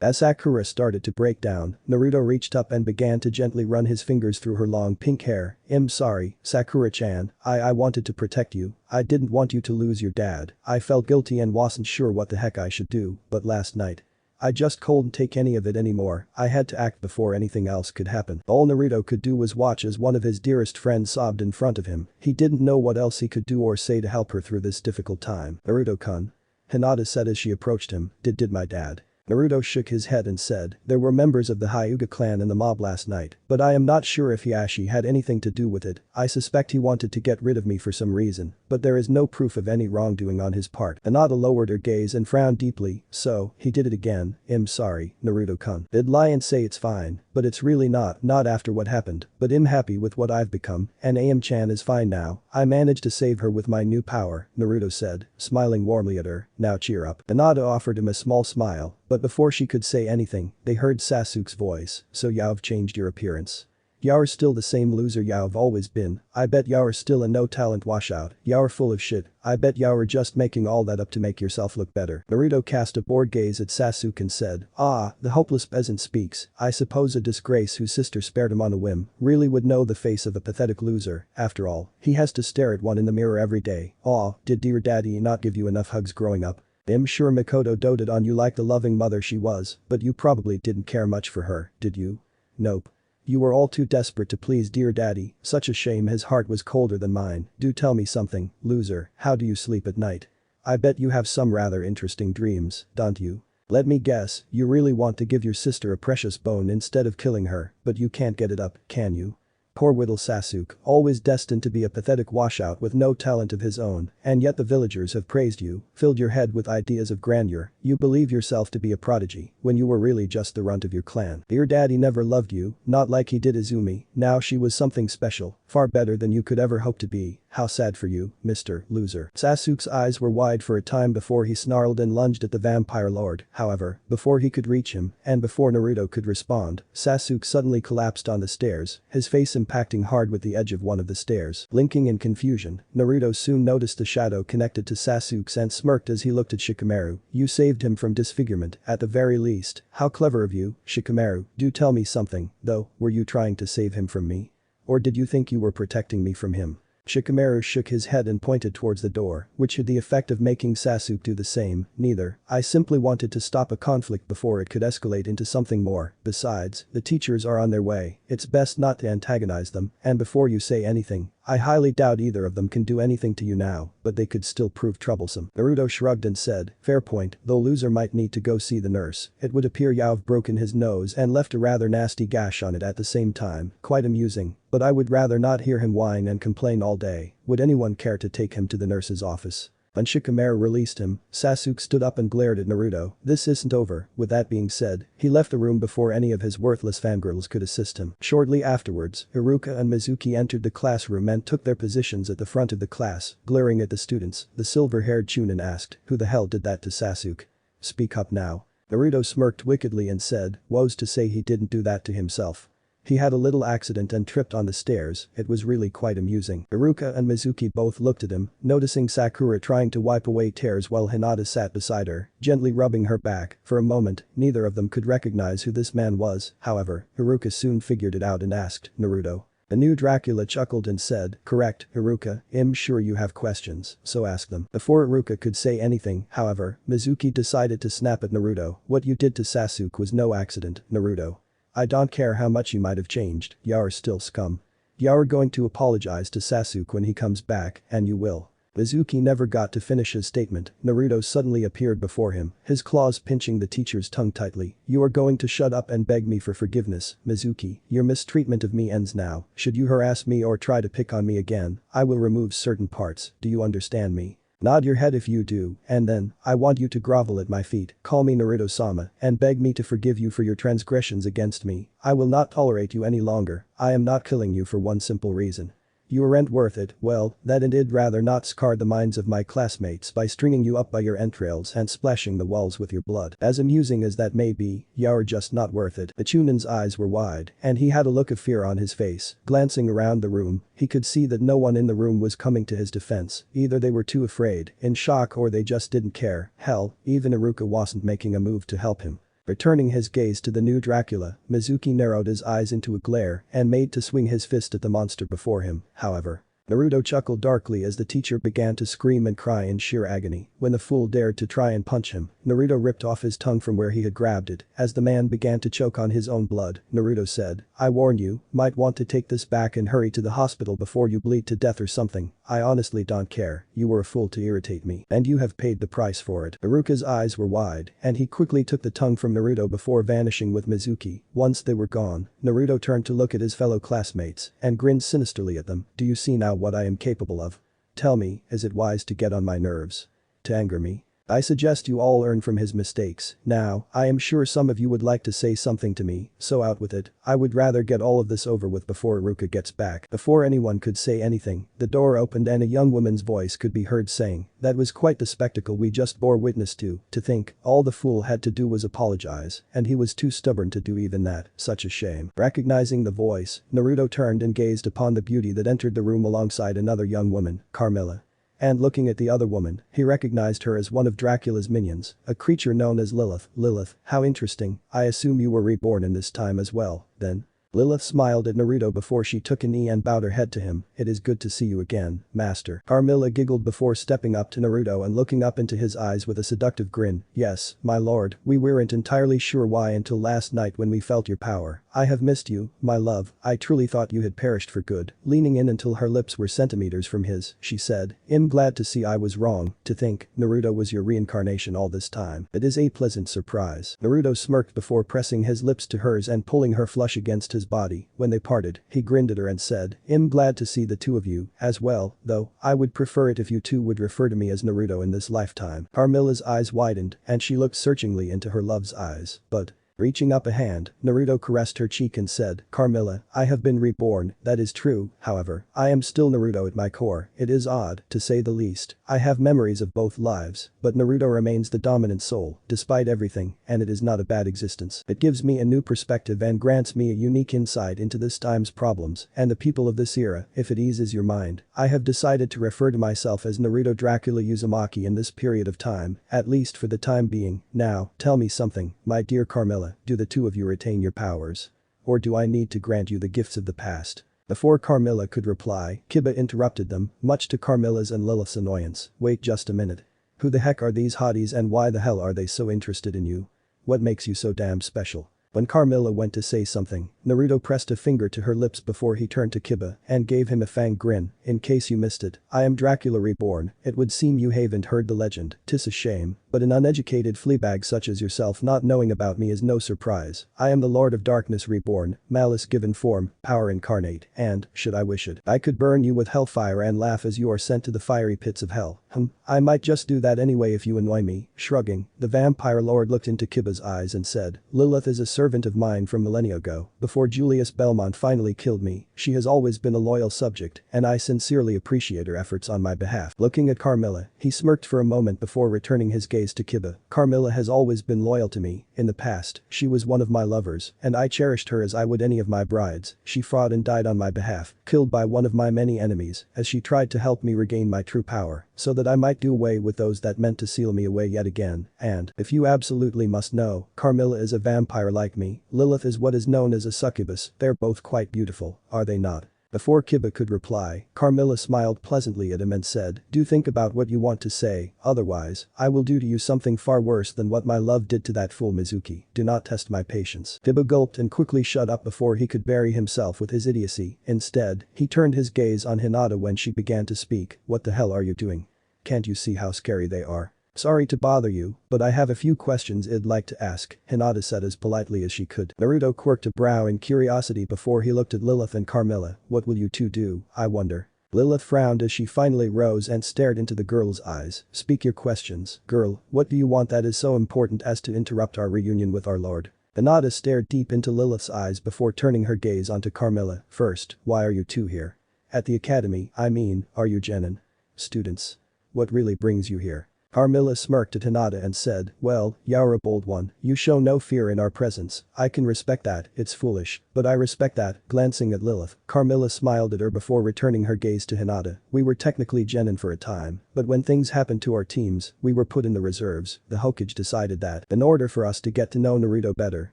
As Sakura started to break down, Naruto reached up and began to gently run his fingers through her long pink hair. I'm sorry, Sakura-chan, I wanted to protect you. I didn't want you to lose your dad. I felt guilty and wasn't sure what the heck I should do, but last night, I just couldn't take any of it anymore. I had to act before anything else could happen. All Naruto could do was watch as one of his dearest friends sobbed in front of him. He didn't know what else he could do or say to help her through this difficult time. Naruto-kun. Hinata said as she approached him, did my dad Naruto shook his head and said, there were members of the Hyuga clan in the mob last night, but I am not sure if Hiashi had anything to do with it. I suspect he wanted to get rid of me for some reason, but there is no proof of any wrongdoing on his part. Hinata lowered her gaze and frowned deeply, so, he did it again. I'm sorry, Naruto-kun. Did lie and say it's fine, but it's really not after what happened, but I'm happy with what I've become, and Am-chan is fine now. I managed to save her with my new power, Naruto said, smiling warmly at her. Now cheer up. Hinata offered him a small smile, but before she could say anything, they heard Sasuke's voice, so you've changed your appearance. You're still the same loser you've always been. I bet you're still a no-talent washout. You're full of shit. I bet you're just making all that up to make yourself look better. Naruto cast a bored gaze at Sasuke and said, ah, the hopeless peasant speaks. I suppose a disgrace whose sister spared him on a whim really would know the face of a pathetic loser. After all, he has to stare at one in the mirror every day. Aw, did dear daddy not give you enough hugs growing up? I'm sure Mikoto doted on you like the loving mother she was, but you probably didn't care much for her, did you? Nope. You were all too desperate to please dear daddy, such a shame his heart was colder than mine. Do tell me something, loser, how do you sleep at night? I bet you have some rather interesting dreams, don't you? Let me guess, you really want to give your sister a precious bone instead of killing her, but you can't get it up, can you? Poor little Sasuke, always destined to be a pathetic washout with no talent of his own, and yet the villagers have praised you, filled your head with ideas of grandeur, you believe yourself to be a prodigy, when you were really just the runt of your clan. Your daddy never loved you, not like he did Izumi, now she was something special, far better than you could ever hope to be. How sad for you, Mr. Loser. Sasuke's eyes were wide for a time before he snarled and lunged at the vampire lord, however, before he could reach him, and before Naruto could respond, Sasuke suddenly collapsed on the stairs, his face impacting hard with the edge of one of the stairs. Blinking in confusion, Naruto soon noticed the shadow connected to Sasuke's and smirked as he looked at Shikamaru. You saved him from disfigurement, at the very least. How clever of you, Shikamaru. Do tell me something, though, were you trying to save him from me? Or did you think you were protecting me from him? Shikamaru shook his head and pointed towards the door, which had the effect of making Sasuke do the same. Neither. I simply wanted to stop a conflict before it could escalate into something more. Besides, the teachers are on their way. It's best not to antagonize them, and before you say anything, I highly doubt either of them can do anything to you now, but they could still prove troublesome. Naruto shrugged and said, fair point, though loser might need to go see the nurse. It would appear you've broken his nose and left a rather nasty gash on it at the same time. Quite amusing, but I would rather not hear him whine and complain all day. Would anyone care to take him to the nurse's office? When Shikamaru released him, Sasuke stood up and glared at Naruto. This isn't over. With that being said, he left the room before any of his worthless fangirls could assist him. Shortly afterwards, Iruka and Mizuki entered the classroom and took their positions at the front of the class, glaring at the students. The silver-haired Chunin asked, who the hell did that to Sasuke? Speak up now. Naruto smirked wickedly and said, woe's to say he didn't do that to himself. He had a little accident and tripped on the stairs. It was really quite amusing. Iruka and Mizuki both looked at him, noticing Sakura trying to wipe away tears while Hinata sat beside her, gently rubbing her back. For a moment, neither of them could recognize who this man was. However, Iruka soon figured it out and asked, Naruto? The new Dracula chuckled and said, correct, Iruka, I'm sure you have questions, so ask them. Before Iruka could say anything, however, Mizuki decided to snap at Naruto. What you did to Sasuke was no accident, Naruto. I don't care how much you might have changed, you're still scum. You're going to apologize to Sasuke when he comes back, and you will. Mizuki never got to finish his statement. Naruto suddenly appeared before him, his claws pinching the teacher's tongue tightly. You are going to shut up and beg me for forgiveness, Mizuki. Your mistreatment of me ends now. Should you harass me or try to pick on me again, I will remove certain parts. Do you understand me? Nod your head if you do, and then, I want you to grovel at my feet, call me Naruto-sama, and beg me to forgive you for your transgressions against me. I will not tolerate you any longer. I am not killing you for one simple reason. You aren't worth it. Well, that and I'd rather not scar the minds of my classmates by stringing you up by your entrails and splashing the walls with your blood. As amusing as that may be, you're just not worth it. The Chunin's eyes were wide, and he had a look of fear on his face. Glancing around the room, he could see that no one in the room was coming to his defense. Either they were too afraid, in shock, or they just didn't care. Hell, even Iruka wasn't making a move to help him. Returning his gaze to the new Dracula, Mizuki narrowed his eyes into a glare and made to swing his fist at the monster before him. However, Naruto chuckled darkly as the teacher began to scream and cry in sheer agony. When the fool dared to try and punch him, Naruto ripped off his tongue from where he had grabbed it. As the man began to choke on his own blood, Naruto said, "I warn you, might want to take this back and hurry to the hospital before you bleed to death or something. I honestly don't care, you were a fool to irritate me. And you have paid the price for it." Iruka's eyes were wide, and he quickly took the tongue from Naruto before vanishing with Mizuki. Once they were gone, Naruto turned to look at his fellow classmates and grinned sinisterly at them. "Do you see now what I am capable of? Tell me, is it wise to get on my nerves? To anger me? I suggest you all learn from his mistakes. Now, I am sure some of you would like to say something to me, so out with it. I would rather get all of this over with before Iruka gets back." Before anyone could say anything, the door opened and a young woman's voice could be heard saying, "That was quite the spectacle we just bore witness to think, all the fool had to do was apologize, and he was too stubborn to do even that, such a shame." Recognizing the voice, Naruto turned and gazed upon the beauty that entered the room alongside another young woman, Carmilla. And looking at the other woman, he recognized her as one of Dracula's minions, a creature known as Lilith. "Lilith, how interesting, I assume you were reborn in this time as well, then?" Lilith smiled at Naruto before she took a knee and bowed her head to him. "It is good to see you again, master." Carmilla giggled before stepping up to Naruto and looking up into his eyes with a seductive grin. "Yes, my lord, we weren't entirely sure why until last night when we felt your power. I have missed you, my love, I truly thought you had perished for good." Leaning in until her lips were centimeters from his, she said, "I'm glad to see I was wrong, to think Naruto was your reincarnation all this time. It is a pleasant surprise." Naruto smirked before pressing his lips to hers and pulling her flush against his body. When they parted, he grinned at her and said, "I'm glad to see the two of you, as well, though, I would prefer it if you two would refer to me as Naruto in this lifetime." Carmilla's eyes widened and she looked searchingly into her love's eyes, but reaching up a hand, Naruto caressed her cheek and said, "Carmilla, I have been reborn, that is true, however, I am still Naruto at my core. It is odd, to say the least. I have memories of both lives, but Naruto remains the dominant soul, despite everything, and it is not a bad existence. It gives me a new perspective and grants me a unique insight into this time's problems and the people of this era. If it eases your mind, I have decided to refer to myself as Naruto Dracula Uzumaki in this period of time, at least for the time being. Now, tell me something, my dear Carmilla. Do the two of you retain your powers? Or do I need to grant you the gifts of the past?" Before Carmilla could reply, Kiba interrupted them, much to Carmilla's and Lilith's annoyance. "Wait just a minute. Who the heck are these hotties and why the hell are they so interested in you? What makes you so damn special?" When Carmilla went to say something, Naruto pressed a finger to her lips before he turned to Kiba and gave him a fang grin. "In case you missed it, I am Dracula reborn. It would seem you haven't heard the legend. 'Tis a shame, but an uneducated fleabag such as yourself not knowing about me is no surprise. I am the Lord of Darkness reborn, malice given form, power incarnate, and, should I wish it, I could burn you with hellfire and laugh as you are sent to the fiery pits of hell. I might just do that anyway if you annoy me." Shrugging, the vampire lord looked into Kiba's eyes and said, "Lilith is a servant of mine from millennia ago. Before Julius Belmont finally killed me, she has always been a loyal subject, and I sincerely appreciate her efforts on my behalf." Looking at Carmilla, he smirked for a moment before returning his gaze to Kiba. "Carmilla has always been loyal to me. In the past, she was one of my lovers, and I cherished her as I would any of my brides. She fought and died on my behalf, killed by one of my many enemies, as she tried to help me regain my true power, so that I might do away with those that meant to seal me away yet again. And, if you absolutely must know, Carmilla is a vampire like me. Lilith is what is known as a succubus. They're both quite beautiful, are they not?" Before Kiba could reply, Carmilla smiled pleasantly at him and said, "Do think about what you want to say, otherwise, I will do to you something far worse than what my love did to that fool Mizuki. Do not test my patience." Kiba gulped and quickly shut up before he could bury himself with his idiocy. Instead, he turned his gaze on Hinata when she began to speak. "What the hell are you doing? Can't you see how scary they are? Sorry to bother you, but I have a few questions I'd like to ask," Hinata said as politely as she could. Naruto quirked a brow in curiosity before he looked at Lilith and Carmilla. "What will you two do, I wonder?" Lilith frowned as she finally rose and stared into the girl's eyes. "Speak your questions, girl, what do you want that is so important as to interrupt our reunion with our lord?" Hinata stared deep into Lilith's eyes before turning her gaze onto Carmilla. "First, why are you two here? At the academy, I mean, are you genin students? What really brings you here?" Carmilla smirked at Hinata and said, well, you're a bold one, you show no fear in our presence, I can respect that, it's foolish, but I respect that. Glancing at Lilith, Carmilla smiled at her before returning her gaze to Hinata. We were technically genin for a time, but when things happened to our teams, we were put in the reserves. The Hokage decided that, in order for us to get to know Naruto better,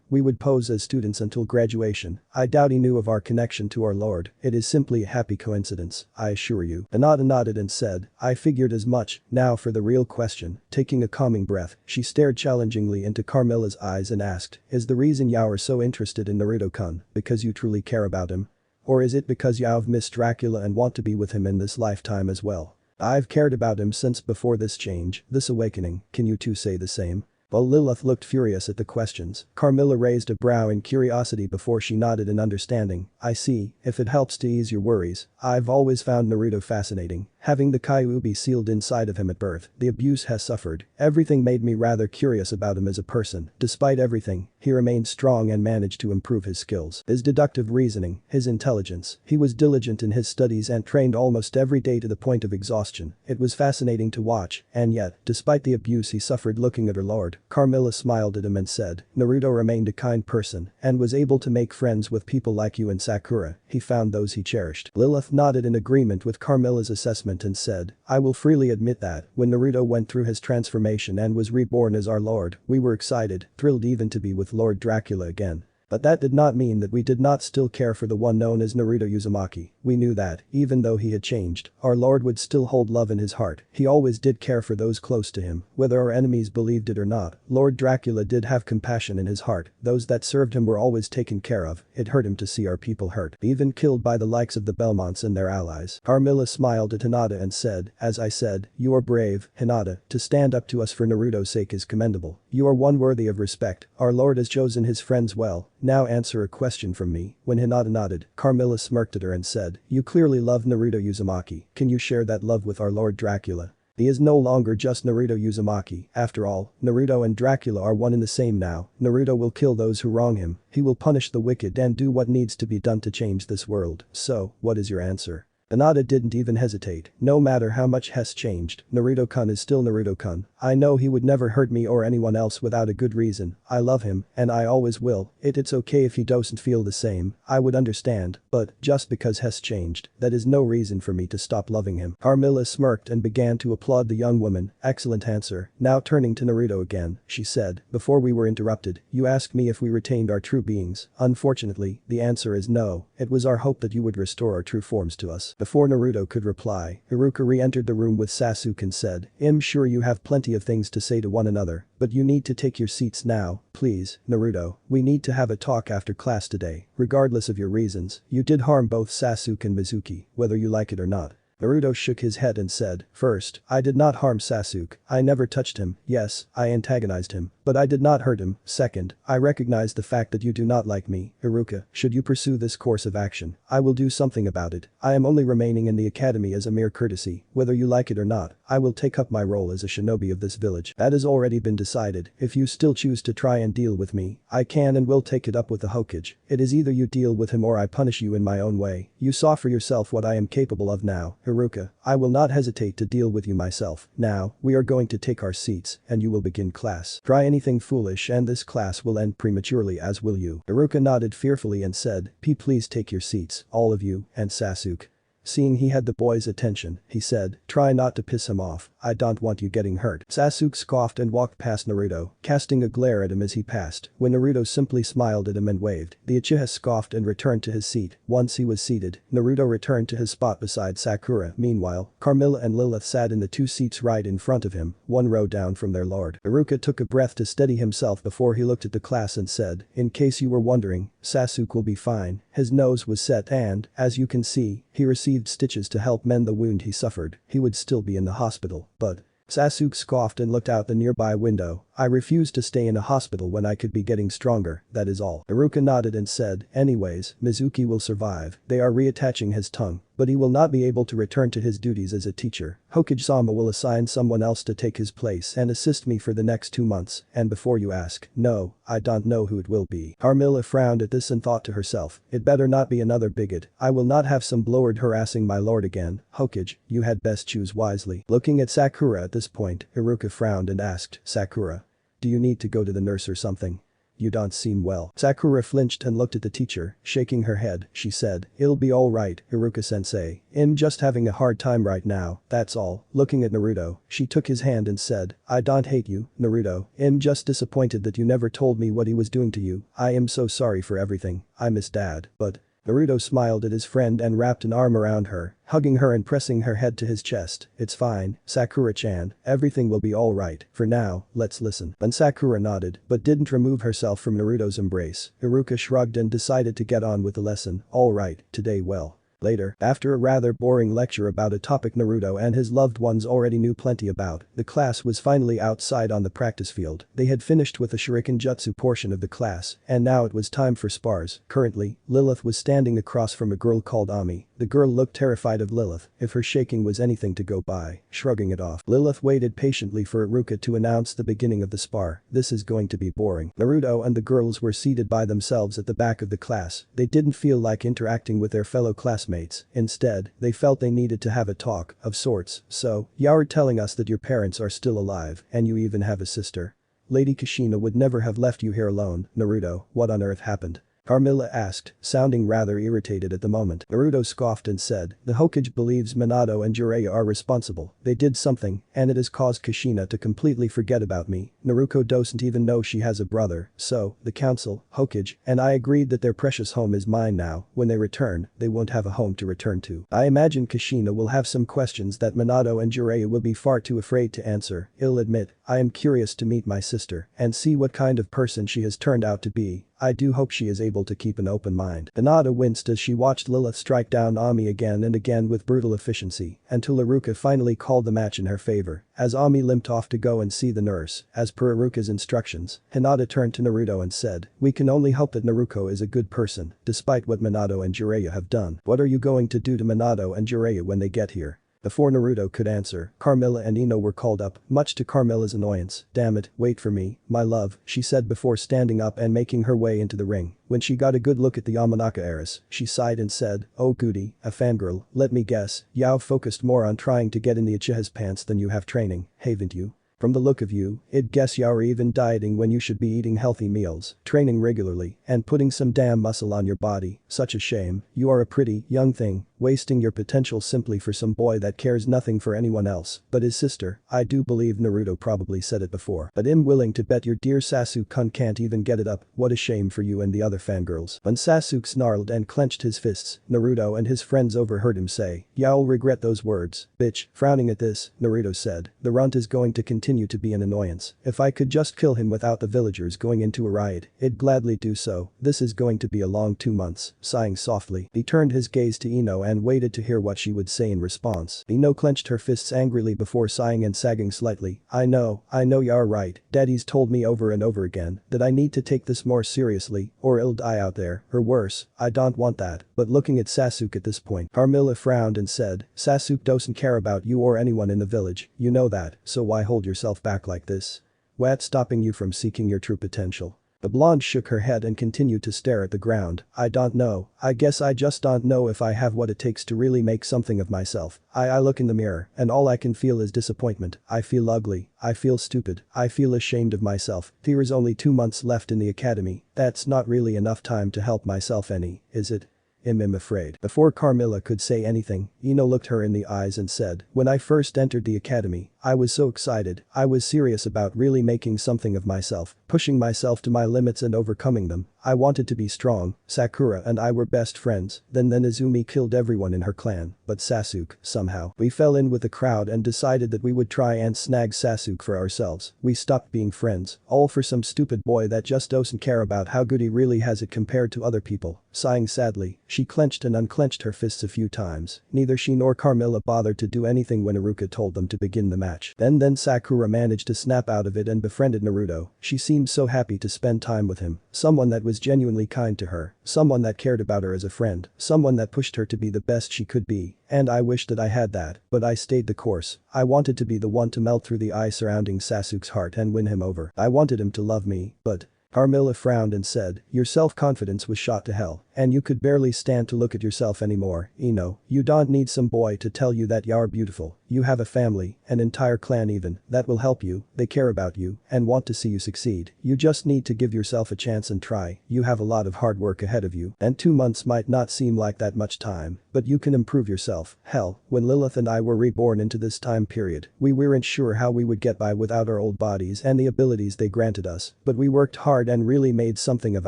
we would pose as students until graduation. I doubt he knew of our connection to our lord, it is simply a happy coincidence, I assure you. Hinata nodded and said, I figured as much. Now for the real question. Taking a calming breath, she stared challengingly into Carmilla's eyes and asked, is the reason you are so interested in Naruto-kun because you truly care about him? Or is it because you've missed Dracula and want to be with him in this lifetime as well? I've cared about him since before this change, this awakening, can you two say the same? While Lilith looked furious at the questions, Carmilla raised a brow in curiosity before she nodded in understanding. I see, if it helps to ease your worries, I've always found Naruto fascinating. Having the Kyuubi sealed inside of him at birth, the abuse has suffered. Everything made me rather curious about him as a person. Despite everything, he remained strong and managed to improve his skills. His deductive reasoning, his intelligence. He was diligent in his studies and trained almost every day to the point of exhaustion. It was fascinating to watch, and yet, despite the abuse he suffered looking at her lord, Carmilla smiled at him and said, Naruto remained a kind person and was able to make friends with people like you and Sakura. He found those he cherished. Lilith nodded in agreement with Carmilla's assessment and said, I will freely admit that, when Naruto went through his transformation and was reborn as our lord, we were excited, thrilled even to be with Lord Dracula again. But that did not mean that we did not still care for the one known as Naruto Uzumaki. We knew that, even though he had changed, our lord would still hold love in his heart. He always did care for those close to him, whether our enemies believed it or not. Lord Dracula did have compassion in his heart. Those that served him were always taken care of. It hurt him to see our people hurt, even killed by the likes of the Belmonts and their allies. Carmilla smiled at Hinata and said, as I said, you are brave, Hinata. To stand up to us for Naruto's sake is commendable. You are one worthy of respect. Our lord has chosen his friends well. Now answer a question from me. When Hinata nodded, Carmilla smirked at her and said, you clearly love Naruto Uzumaki. Can you share that love with our Lord Dracula? He is no longer just Naruto Uzumaki. After all, Naruto and Dracula are one and the same now. Naruto will kill those who wrong him. He will punish the wicked and do what needs to be done to change this world. So, what is your answer? Hinata didn't even hesitate. No matter how much has changed, Naruto-kun is still Naruto-kun. I know he would never hurt me or anyone else without a good reason. I love him, and I always will. It's okay if he doesn't feel the same. I would understand, but just because has changed, that is no reason for me to stop loving him. Carmilla smirked and began to applaud the young woman. Excellent answer. Now turning to Naruto again, she said, before we were interrupted, you asked me if we retained our true beings. Unfortunately, the answer is no. It was our hope that you would restore our true forms to us. Before Naruto could reply, Iruka re-entered the room with Sasuke and said, I'm sure you have plenty of things to say to one another, but you need to take your seats now, please, Naruto. We need to have a talk after class today. Regardless of your reasons, you did harm both Sasuke and Mizuki, whether you like it or not. Naruto shook his head and said, first, I did not harm Sasuke. I never touched him. Yes, I antagonized him, but I did not hurt him. Second, I recognize the fact that you do not like me. Iruka, should you pursue this course of action, I will do something about it. I am only remaining in the academy as a mere courtesy. Whether you like it or not, I will take up my role as a shinobi of this village. That has already been decided. If you still choose to try and deal with me, I can and will take it up with the Hokage. It is either you deal with him or I punish you in my own way. You saw for yourself what I am capable of now. Haruka, I will not hesitate to deal with you myself. Now, we are going to take our seats, and you will begin class. Try anything foolish and this class will end prematurely, as will you. Haruka nodded fearfully and said, please take your seats, all of you, and Sasuke. Seeing he had the boy's attention, he said, try not to piss him off, I don't want you getting hurt. Sasuke scoffed and walked past Naruto, casting a glare at him as he passed. When Naruto simply smiled at him and waved, the Uchiha scoffed and returned to his seat. Once he was seated, Naruto returned to his spot beside Sakura. Meanwhile, Carmilla and Lilith sat in the two seats right in front of him, one row down from their lord. Iruka took a breath to steady himself before he looked at the class and said, in case you were wondering, Sasuke will be fine. His nose was set and, as you can see, he received stitches to help mend the wound he suffered. He would still be in the hospital, but Sasuke scoffed and looked out the nearby window. I refuse to stay in a hospital when I could be getting stronger, that is all. Iruka nodded and said, anyways, Mizuki will survive. They are reattaching his tongue. But he will not be able to return to his duties as a teacher. Hokage-sama will assign someone else to take his place and assist me for the next 2 months, and before you ask, no, I don't know who it will be. Carmilla frowned at this and thought to herself, it better not be another bigot. I will not have some bloward harassing my lord again. Hokage, you had best choose wisely. Looking at Sakura at this point, Iruka frowned and asked, Sakura, do you need to go to the nurse or something? You don't seem well. Sakura flinched and looked at the teacher, shaking her head, she said, it'll be alright, Iruka-sensei. I'm just having a hard time right now, that's all. Looking at Naruto, she took his hand and said, I don't hate you, Naruto. I'm just disappointed that you never told me what he was doing to you. I am so sorry for everything. I miss Dad, but… Naruto smiled at his friend and wrapped an arm around her, hugging her and pressing her head to his chest. It's fine, Sakura-chan, everything will be alright. For now, let's listen. And Sakura nodded, but didn't remove herself from Naruto's embrace. Iruka shrugged and decided to get on with the lesson. Alright, today well. Later, after a rather boring lecture about a topic Naruto and his loved ones already knew plenty about, the class was finally outside on the practice field. They had finished with the shuriken jutsu portion of the class, and now it was time for spars. Currently, Lilith was standing across from a girl called Ami. The girl looked terrified of Lilith, if her shaking was anything to go by, shrugging it off. Lilith waited patiently for Iruka to announce the beginning of the spar. This is going to be boring. Naruto and the girls were seated by themselves at the back of the class. They didn't feel like interacting with their fellow classmates. Instead, they felt they needed to have a talk, of sorts. So, you're telling us that your parents are still alive, and you even have a sister? Lady Kushina would never have left you here alone, Naruto, what on earth happened? Carmilla asked, sounding rather irritated at the moment. Naruto scoffed and said, the Hokage believes Minato and Jiraiya are responsible. They did something, and it has caused Kushina to completely forget about me. Naruto doesn't even know she has a brother, so, the council, Hokage, and I agreed that their precious home is mine now. When they return, they won't have a home to return to. I imagine Kushina will have some questions that Minato and Jiraiya will be far too afraid to answer. I'll admit, I am curious to meet my sister and see what kind of person she has turned out to be. I do hope she is able to keep an open mind. Hinata winced as she watched Lilith strike down Ami again and again with brutal efficiency, until Iruka finally called the match in her favor. As Ami limped off to go and see the nurse, as per Iruka's instructions, Hinata turned to Naruto and said, we can only hope that Naruto is a good person, despite what Minato and Jiraiya have done. What are you going to do to Minato and Jiraiya when they get here? Before Naruto could answer, Carmilla and Ino were called up, much to Carmilla's annoyance. Damn it, wait for me, my love, she said before standing up and making her way into the ring. When she got a good look at the Yamanaka heiress, she sighed and said, oh goody, a fangirl, let me guess, Yao focused more on trying to get in the Uchiha's pants than you have training, haven't you? From the look of you, I'd guess you're even dieting when you should be eating healthy meals, training regularly, and putting some damn muscle on your body. Such a shame, you are a pretty, young thing, wasting your potential simply for some boy that cares nothing for anyone else but his sister. I do believe Naruto probably said it before, but I'm willing to bet your dear Sasuke-kun can't even get it up. What a shame for you and the other fangirls. When Sasuke snarled and clenched his fists, Naruto and his friends overheard him say, "You'll regret those words, bitch." Frowning at this, Naruto said, "The runt is going to continue to be an annoyance. If I could just kill him without the villagers going into a riot, I'd gladly do so. This is going to be a long 2 months." Sighing softly, he turned his gaze to Ino and waited to hear what she would say in response. Ino clenched her fists angrily before sighing and sagging slightly. I know you're right. Daddy's told me over and over again that I need to take this more seriously or I'll die out there, or worse. I don't want that." But looking at Sasuke at this point, Carmilla frowned and said, "Sasuke doesn't care about you or anyone in the village, you know that, so why hold yourself back like this? What's stopping you from seeking your true potential?" The blonde shook her head and continued to stare at the ground. "I don't know. I guess I just don't know if I have what it takes to really make something of myself. I look in the mirror and all I can feel is disappointment. I feel ugly. I feel stupid. I feel ashamed of myself. There's only 2 months left in the academy. That's not really enough time to help myself any, is it? I'm afraid." Before Carmilla could say anything, Ino looked her in the eyes and said, "When I first entered the academy, I was so excited. I was serious about really making something of myself. pushing myself to my limits and overcoming them. I wanted to be strong. Sakura and I were best friends. Then Izumi killed everyone in her clan, but Sasuke, somehow. We fell in with the crowd and decided that we would try and snag Sasuke for ourselves. We stopped being friends, all for some stupid boy that just doesn't care about how good he really has it compared to other people. Sighing sadly, she clenched and unclenched her fists a few times. Neither she nor Carmilla bothered to do anything when Iruka told them to begin the match. Then Sakura managed to snap out of it and befriended Naruto. She seemed so happy to spend time with him. Someone that was genuinely kind to her. Someone that cared about her as a friend. Someone that pushed her to be the best she could be. And I wished that I had that, but I stayed the course. I wanted to be the one to melt through the ice surrounding Sasuke's heart and win him over. I wanted him to love me, but… Carmilla frowned and said, your self-confidence was shot to hell, and you could barely stand to look at yourself anymore. Ino, you don't need some boy to tell you that you're beautiful. You have a family, an entire clan even, that will help you, they care about you, and want to see you succeed. You just need to give yourself a chance and try. You have a lot of hard work ahead of you, and 2 months might not seem like that much time, but you can improve yourself. Hell, when Lilith and I were reborn into this time period, we weren't sure how we would get by without our old bodies and the abilities they granted us, but we worked hard and really made something of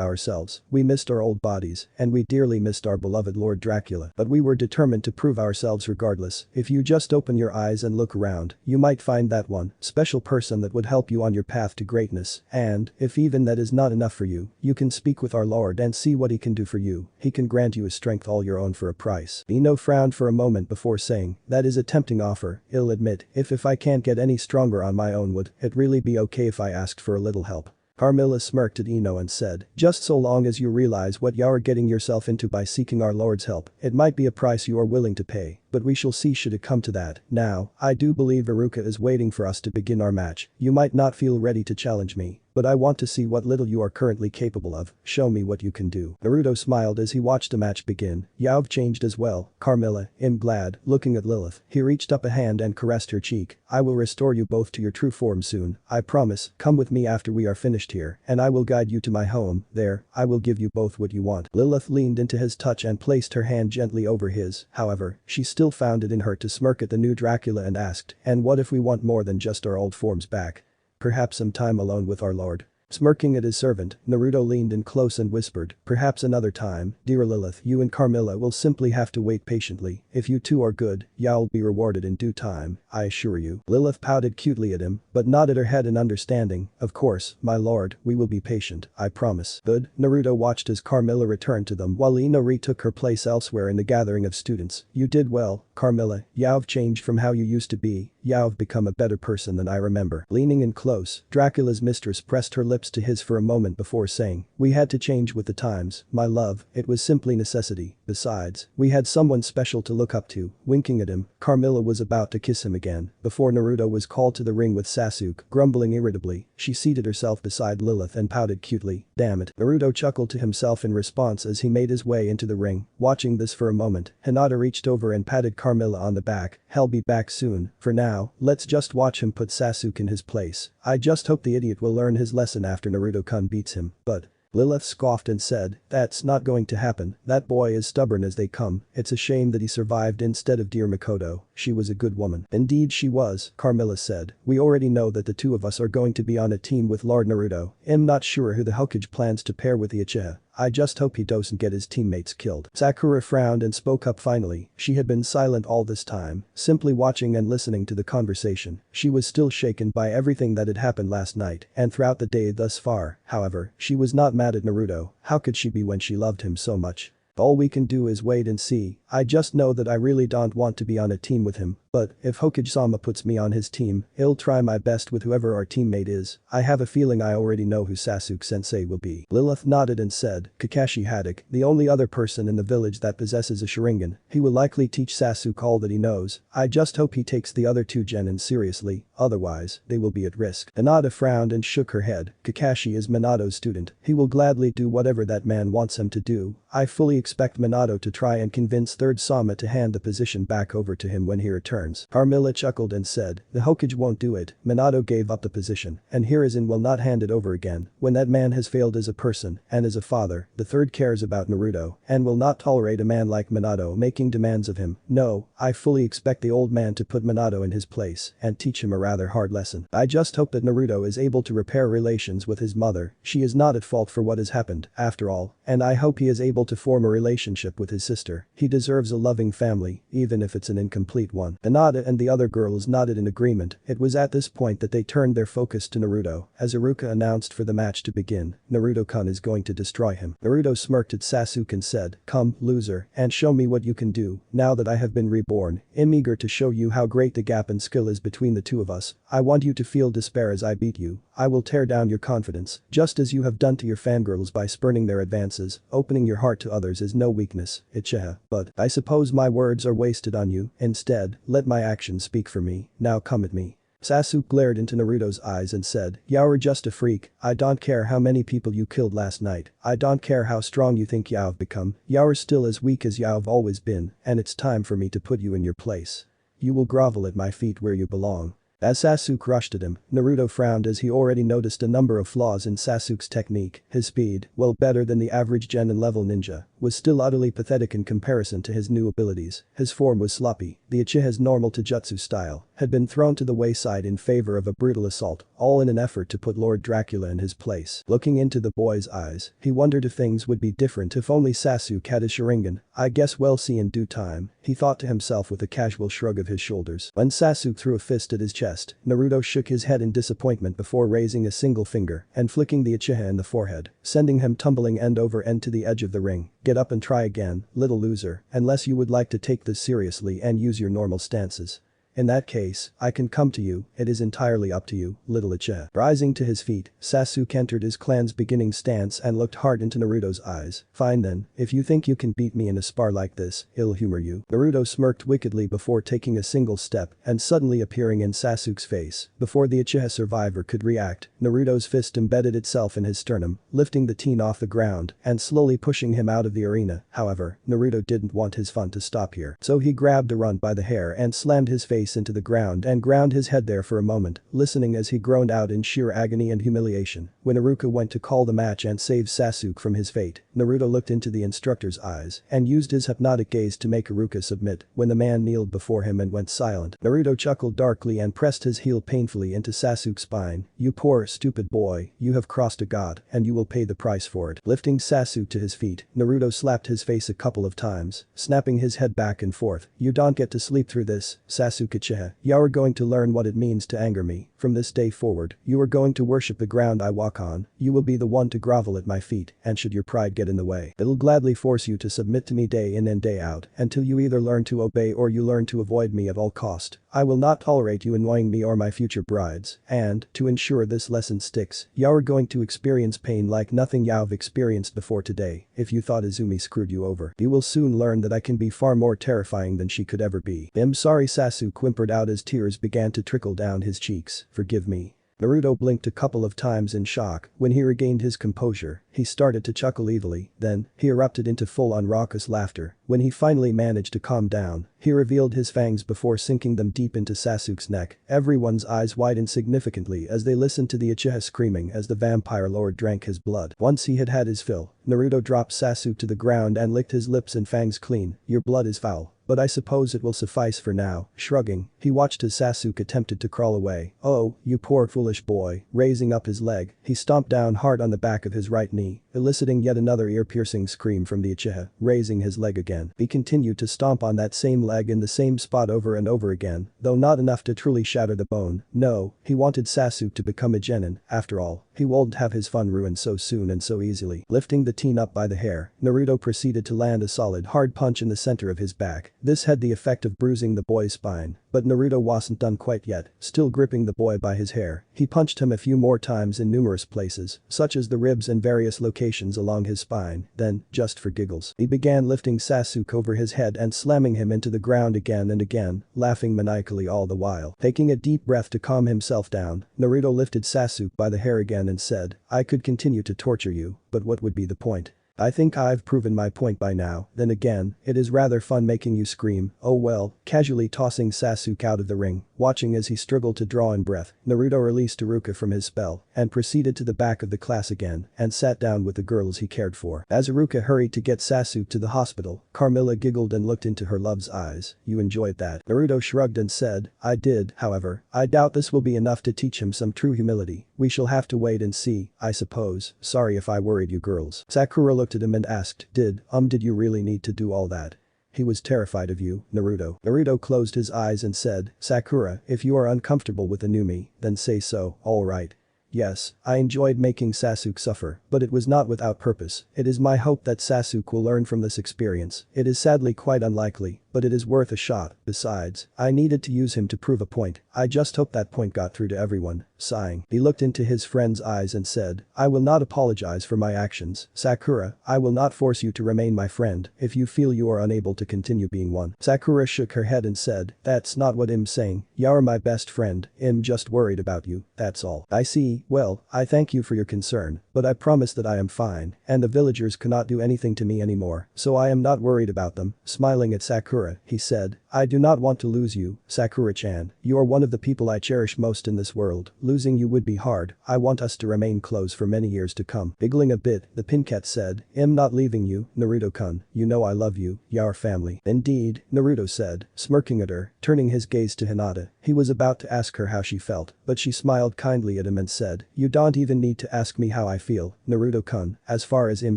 ourselves. We missed our old bodies, and we dearly missed our beloved Lord Dracula, but we were determined to prove ourselves regardless. If you just open your eyes and look around, you might find that one special person that would help you on your path to greatness, and, if even that is not enough for you, you can speak with our Lord and see what he can do for you. He can grant you a strength all your own for a price. Ino frowned for a moment before saying, that is a tempting offer, I'll admit, if I can't get any stronger on my own, would it really be okay if I asked for a little help? Carmilla smirked at Ino and said, just so long as you realize what you're getting yourself into by seeking our Lord's help, it might be a price you are willing to pay, but we shall see should it come to that. Now, I do believe Iruka is waiting for us to begin our match. You might not feel ready to challenge me, but I want to see what little you are currently capable of. Show me what you can do. Naruto smiled as he watched the match begin. You've changed as well, Carmilla. I'm glad. Looking at Lilith, he reached up a hand and caressed her cheek. I will restore you both to your true form soon. I promise. Come with me after we are finished here, and I will guide you to my home. There, I will give you both what you want. Lilith leaned into his touch and placed her hand gently over his. However, she still found it in her to smirk at the new Dracula and asked, and what if we want more than just our old forms back? Perhaps some time alone with our Lord. Smirking at his servant, Naruto leaned in close and whispered, perhaps another time, dear Lilith, you and Carmilla will simply have to wait patiently. If you two are good, you'll be rewarded in due time, I assure you. Lilith pouted cutely at him, but nodded her head in understanding. Of course, my lord, we will be patient, I promise. Good. Naruto watched as Carmilla returned to them while Ino retook her place elsewhere in the gathering of students. You did well, Carmilla. You've changed from how you used to be. You've become a better person than I remember. Leaning in close, Dracula's mistress pressed her lips to his for a moment before saying, we had to change with the times, my love, it was simply necessity. Besides, we had someone special to look up to. Winking at him, Carmilla was about to kiss him again before Naruto was called to the ring with Sasuke. Grumbling irritably, she seated herself beside Lilith and pouted cutely. Damn it. Naruto chuckled to himself in response as he made his way into the ring. Watching this for a moment, Hinata reached over and patted Carmilla on the back. He'll be back soon. For now, let's just watch him put Sasuke in his place. I just hope the idiot will learn his lesson after Naruto-kun beats him, but… Lilith scoffed and said, that's not going to happen. That boy is stubborn as they come. It's a shame that he survived instead of dear Makoto. She was a good woman. Indeed she was, Carmilla said. We already know that the two of us are going to be on a team with Lord Naruto. I'm not sure who the Hokage plans to pair with the Uchiha. I just hope he doesn't get his teammates killed. Sakura frowned and spoke up finally. She had been silent all this time, simply watching and listening to the conversation. She was still shaken by everything that had happened last night and throughout the day thus far. However, she was not mad at Naruto. How could she be when she loved him so much? All we can do is wait and see. I just know that I really don't want to be on a team with him, but if Hokage-sama puts me on his team, I'll try my best with whoever our teammate is. I have a feeling I already know who Sasuke-sensei will be. Lilith nodded and said, Kakashi Haddock, the only other person in the village that possesses a Sharingan. He will likely teach Sasuke all that he knows. I just hope he takes the other two genin seriously, otherwise, they will be at risk. Hinata frowned and shook her head. Kakashi is Minato's student. He will gladly do whatever that man wants him to do. I fully expect expect Minato to try and convince third Sama to hand the position back over to him when he returns. Carmilla chuckled and said, the Hokage won't do it. Minato gave up the position, and Hiruzen will not hand it over again. When that man has failed as a person and as a father, the third cares about Naruto and will not tolerate a man like Minato making demands of him. No, I fully expect the old man to put Minato in his place and teach him a rather hard lesson. I just hope that Naruto is able to repair relations with his mother. She is not at fault for what has happened, after all, and I hope he is able to form a relationship with his sister. He deserves a loving family, even if it's an incomplete one. Hinata and the other girls nodded in agreement. It was at this point that they turned their focus to Naruto. As Iruka announced for the match to begin, Naruto-kun is going to destroy him. Naruto smirked at Sasuke and said, come, loser, and show me what you can do. Now that I have been reborn, I'm eager to show you how great the gap in skill is between the two of us. I want you to feel despair as I beat you. I will tear down your confidence, just as you have done to your fangirls by spurning their advances. Opening your heart to others is no weakness, Uchiha. But I suppose my words are wasted on you. Instead, let my actions speak for me. Now come at me. Sasuke glared into Naruto's eyes and said, you're just a freak. I don't care how many people you killed last night. I don't care how strong you think you've become. You're still as weak as you've always been, and it's time for me to put you in your place. You will grovel at my feet where you belong. As Sasuke rushed at him, Naruto frowned as he already noticed a number of flaws in Sasuke's technique. His speed, well better than the average genin level ninja, was still utterly pathetic in comparison to his new abilities. His form was sloppy. The Uchiha's normal taijutsu style had been thrown to the wayside in favor of a brutal assault, all in an effort to put Lord Dracula in his place. Looking into the boy's eyes, he wondered if things would be different if only Sasuke had his Sharingan. I guess we'll see in due time, he thought to himself with a casual shrug of his shoulders. When Sasuke threw a fist at his chest, Naruto shook his head in disappointment before raising a single finger and flicking the Uchiha in the forehead, sending him tumbling end over end to the edge of the ring. Get up and try again, little loser, unless you would like to take this seriously and use your normal stances. In that case, I can come to you, it is entirely up to you, little Uchiha. Rising to his feet, Sasuke entered his clan's beginning stance and looked hard into Naruto's eyes. Fine then, if you think you can beat me in a spar like this, I'll humor you. Naruto smirked wickedly before taking a single step and suddenly appearing in Sasuke's face. Before the Uchiha survivor could react, Naruto's fist embedded itself in his sternum, lifting the teen off the ground and slowly pushing him out of the arena. However, Naruto didn't want his fun to stop here, so he grabbed Arun by the hair and slammed his face into the ground and ground his head there for a moment, listening as he groaned out in sheer agony and humiliation. When Iruka went to call the match and save Sasuke from his fate, Naruto looked into the instructor's eyes and used his hypnotic gaze to make Iruka submit. When the man kneeled before him and went silent, Naruto chuckled darkly and pressed his heel painfully into Sasuke's spine. You poor stupid boy, you have crossed a god and you will pay the price for it. Lifting Sasuke to his feet, Naruto slapped his face a couple of times, snapping his head back and forth. You don't get to sleep through this, Sasuke Uchiha. You're going to learn what it means to anger me. From this day forward, you are going to worship the ground I walk on. You will be the one to grovel at my feet, and should your pride get in the way, it'll gladly force you to submit to me day in and day out until you either learn to obey or you learn to avoid me at all cost. I will not tolerate you annoying me or my future brides, and, to ensure this lesson sticks, you're going to experience pain like nothing you've experienced before today. If you thought Izumi screwed you over, you will soon learn that I can be far more terrifying than she could ever be. I'm sorry, Sasuke whimpered out as tears began to trickle down his cheeks. Forgive me. Naruto blinked a couple of times in shock. When he regained his composure, he started to chuckle evilly, then, he erupted into full-on raucous laughter. When he finally managed to calm down, he revealed his fangs before sinking them deep into Sasuke's neck. Everyone's eyes widened significantly as they listened to the Uchiha screaming as the vampire lord drank his blood. Once he had had his fill, Naruto dropped Sasuke to the ground and licked his lips and fangs clean. Your blood is foul, but I suppose it will suffice for now. Shrugging, he watched as Sasuke attempted to crawl away. Oh, you poor foolish boy. Raising up his leg, he stomped down hard on the back of his right knee, eliciting yet another ear-piercing scream from the Uchiha. Raising his leg again, he continued to stomp on that same leg in the same spot over and over again, though not enough to truly shatter the bone. No, he wanted Sasuke to become a genin. After all, he won't have his fun ruined so soon and so easily. Lifting the teen up by the hair, Naruto proceeded to land a solid hard punch in the center of his back. This had the effect of bruising the boy's spine, but Naruto wasn't done quite yet. Still gripping the boy by his hair, he punched him a few more times in numerous places, such as the ribs and various locations along his spine. Then, just for giggles, he began lifting Sasuke over his head and slamming him into the ground again and again, laughing maniacally all the while. Taking a deep breath to calm himself down, Naruto lifted Sasuke by the hair again and said, I could continue to torture you, but what would be the point? I think I've proven my point by now, then again, it is rather fun making you scream, oh well, casually tossing Sasuke out of the ring, watching as he struggled to draw in breath, Naruto released Iruka from his spell and proceeded to the back of the class again and sat down with the girls he cared for. As Iruka hurried to get Sasuke to the hospital, Carmilla giggled and looked into her love's eyes. You enjoyed that? Naruto shrugged and said, I did, however, I doubt this will be enough to teach him some true humility. We shall have to wait and see, I suppose. Sorry if I worried you girls. Sakura looked at him and asked, did you really need to do all that? He was terrified of you, Naruto. Naruto closed his eyes and said, Sakura, if you are uncomfortable with the new me, then say so, alright. Yes, I enjoyed making Sasuke suffer, but it was not without purpose. It is my hope that Sasuke will learn from this experience. It is sadly quite unlikely, but it is worth a shot. Besides, I needed to use him to prove a point. I just hope that point got through to everyone. Sighing, he looked into his friend's eyes and said, I will not apologize for my actions. Sakura, I will not force you to remain my friend if you feel you are unable to continue being one. Sakura shook her head and said, that's not what I'm saying. You're my best friend. I'm just worried about you, that's all. I see, well, I thank you for your concern, but I promise that I am fine, and the villagers cannot do anything to me anymore, so I am not worried about them. Smiling at Sakura, he said, I do not want to lose you, Sakura-chan. You are one of the people I cherish most in this world. Losing you would be hard. I want us to remain close for many years to come. Giggling a bit, the Pincat said, I'm not leaving you, Naruto-kun. You know I love you, your family. Indeed, Naruto said, smirking at her, turning his gaze to Hinata. He was about to ask her how she felt, but she smiled kindly at him and said, you don't even need to ask me how I feel, Naruto-kun. As far as I'm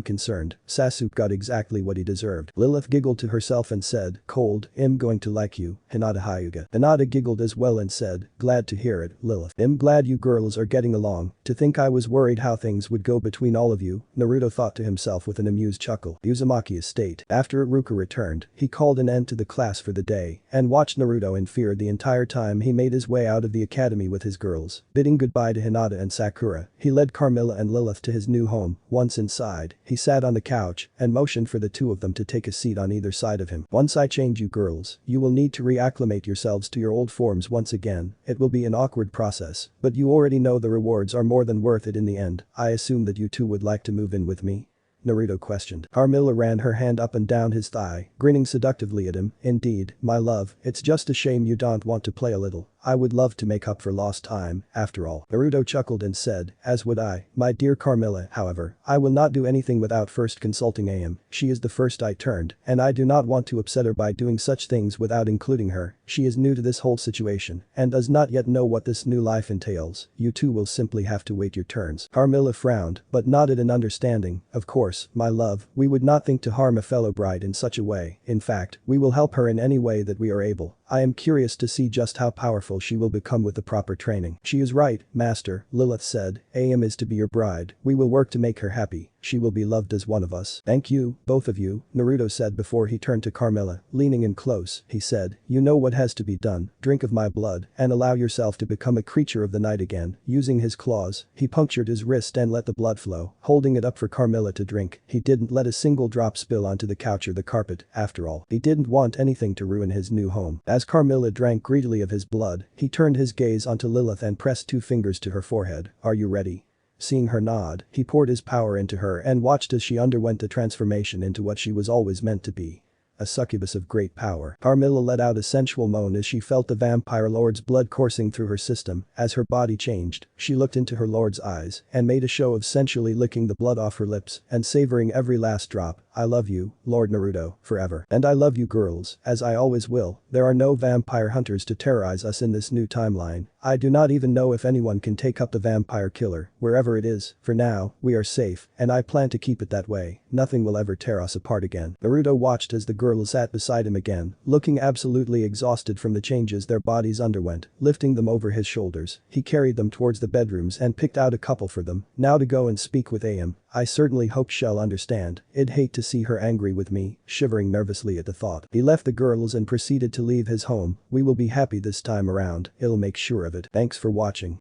concerned, Sasuke got exactly what he deserved. Lilith giggled to herself and said, cold, I'm going to like you, Hinata Hyuga. Hinata giggled as well and said, glad to hear it, Lilith. I'm glad you girls are getting along. To think I was worried how things would go between all of you, Naruto thought to himself with an amused chuckle. Uzumaki Estate. After Iruka returned, he called an end to the class for the day and watched Naruto in fear the entire time he made his way out of the academy with his girls. Bidding goodbye to Hinata and Sakura, he led Carmilla and Lilith to his new home. Once inside, he sat on the couch and motioned for the two of them to take a seat on either side of him. Once I change you girls, you will need to reacclimate yourselves to your old forms once again. It will be an awkward process, but you already know the rewards are more than worth it in the end. I assume that you two would like to move in with me? Naruto questioned. Carmilla ran her hand up and down his thigh, grinning seductively at him. Indeed, my love, it's just a shame you don't want to play a little. I would love to make up for lost time, after all. Naruto chuckled and said, as would I. My dear Carmilla, however, I will not do anything without first consulting Am. She is the first I turned, and I do not want to upset her by doing such things without including her. She is new to this whole situation and does not yet know what this new life entails. You two will simply have to wait your turns. Carmilla frowned, but nodded in understanding. Of course, my love, we would not think to harm a fellow bride in such a way. In fact, we will help her in any way that we are able. I am curious to see just how powerful she will become with the proper training. She is right, master, Lilith said. Am is to be your bride. We will work to make her happy. She will be loved as one of us. Thank you, both of you, Naruto said before he turned to Carmilla. Leaning in close, he said, you know what has to be done. Drink of my blood and allow yourself to become a creature of the night again. Using his claws, he punctured his wrist and let the blood flow, holding it up for Carmilla to drink. He didn't let a single drop spill onto the couch or the carpet. After all, he didn't want anything to ruin his new home. As Carmilla drank greedily of his blood, he turned his gaze onto Lilith and pressed 2 fingers to her forehead. Are you ready? Seeing her nod, he poured his power into her and watched as she underwent the transformation into what she was always meant to be. A succubus of great power. Carmilla let out a sensual moan as she felt the vampire lord's blood coursing through her system. As her body changed, she looked into her lord's eyes and made a show of sensually licking the blood off her lips and savoring every last drop. I love you, Lord Naruto, forever. And I love you girls, as I always will. There are no vampire hunters to terrorize us in this new timeline. I do not even know if anyone can take up the vampire killer, wherever it is. For now, we are safe, and I plan to keep it that way. Nothing will ever tear us apart again. Naruto watched as the girls sat beside him again, looking absolutely exhausted from the changes their bodies underwent. Lifting them over his shoulders, he carried them towards the bedrooms and picked out a couple for them. Now to go and speak with Am. I certainly hope she'll understand. I'd hate to see her angry with me, shivering nervously at the thought. He left the girls and proceeded to leave his home. We will be happy this time around, I'll make sure of it. Thanks for watching.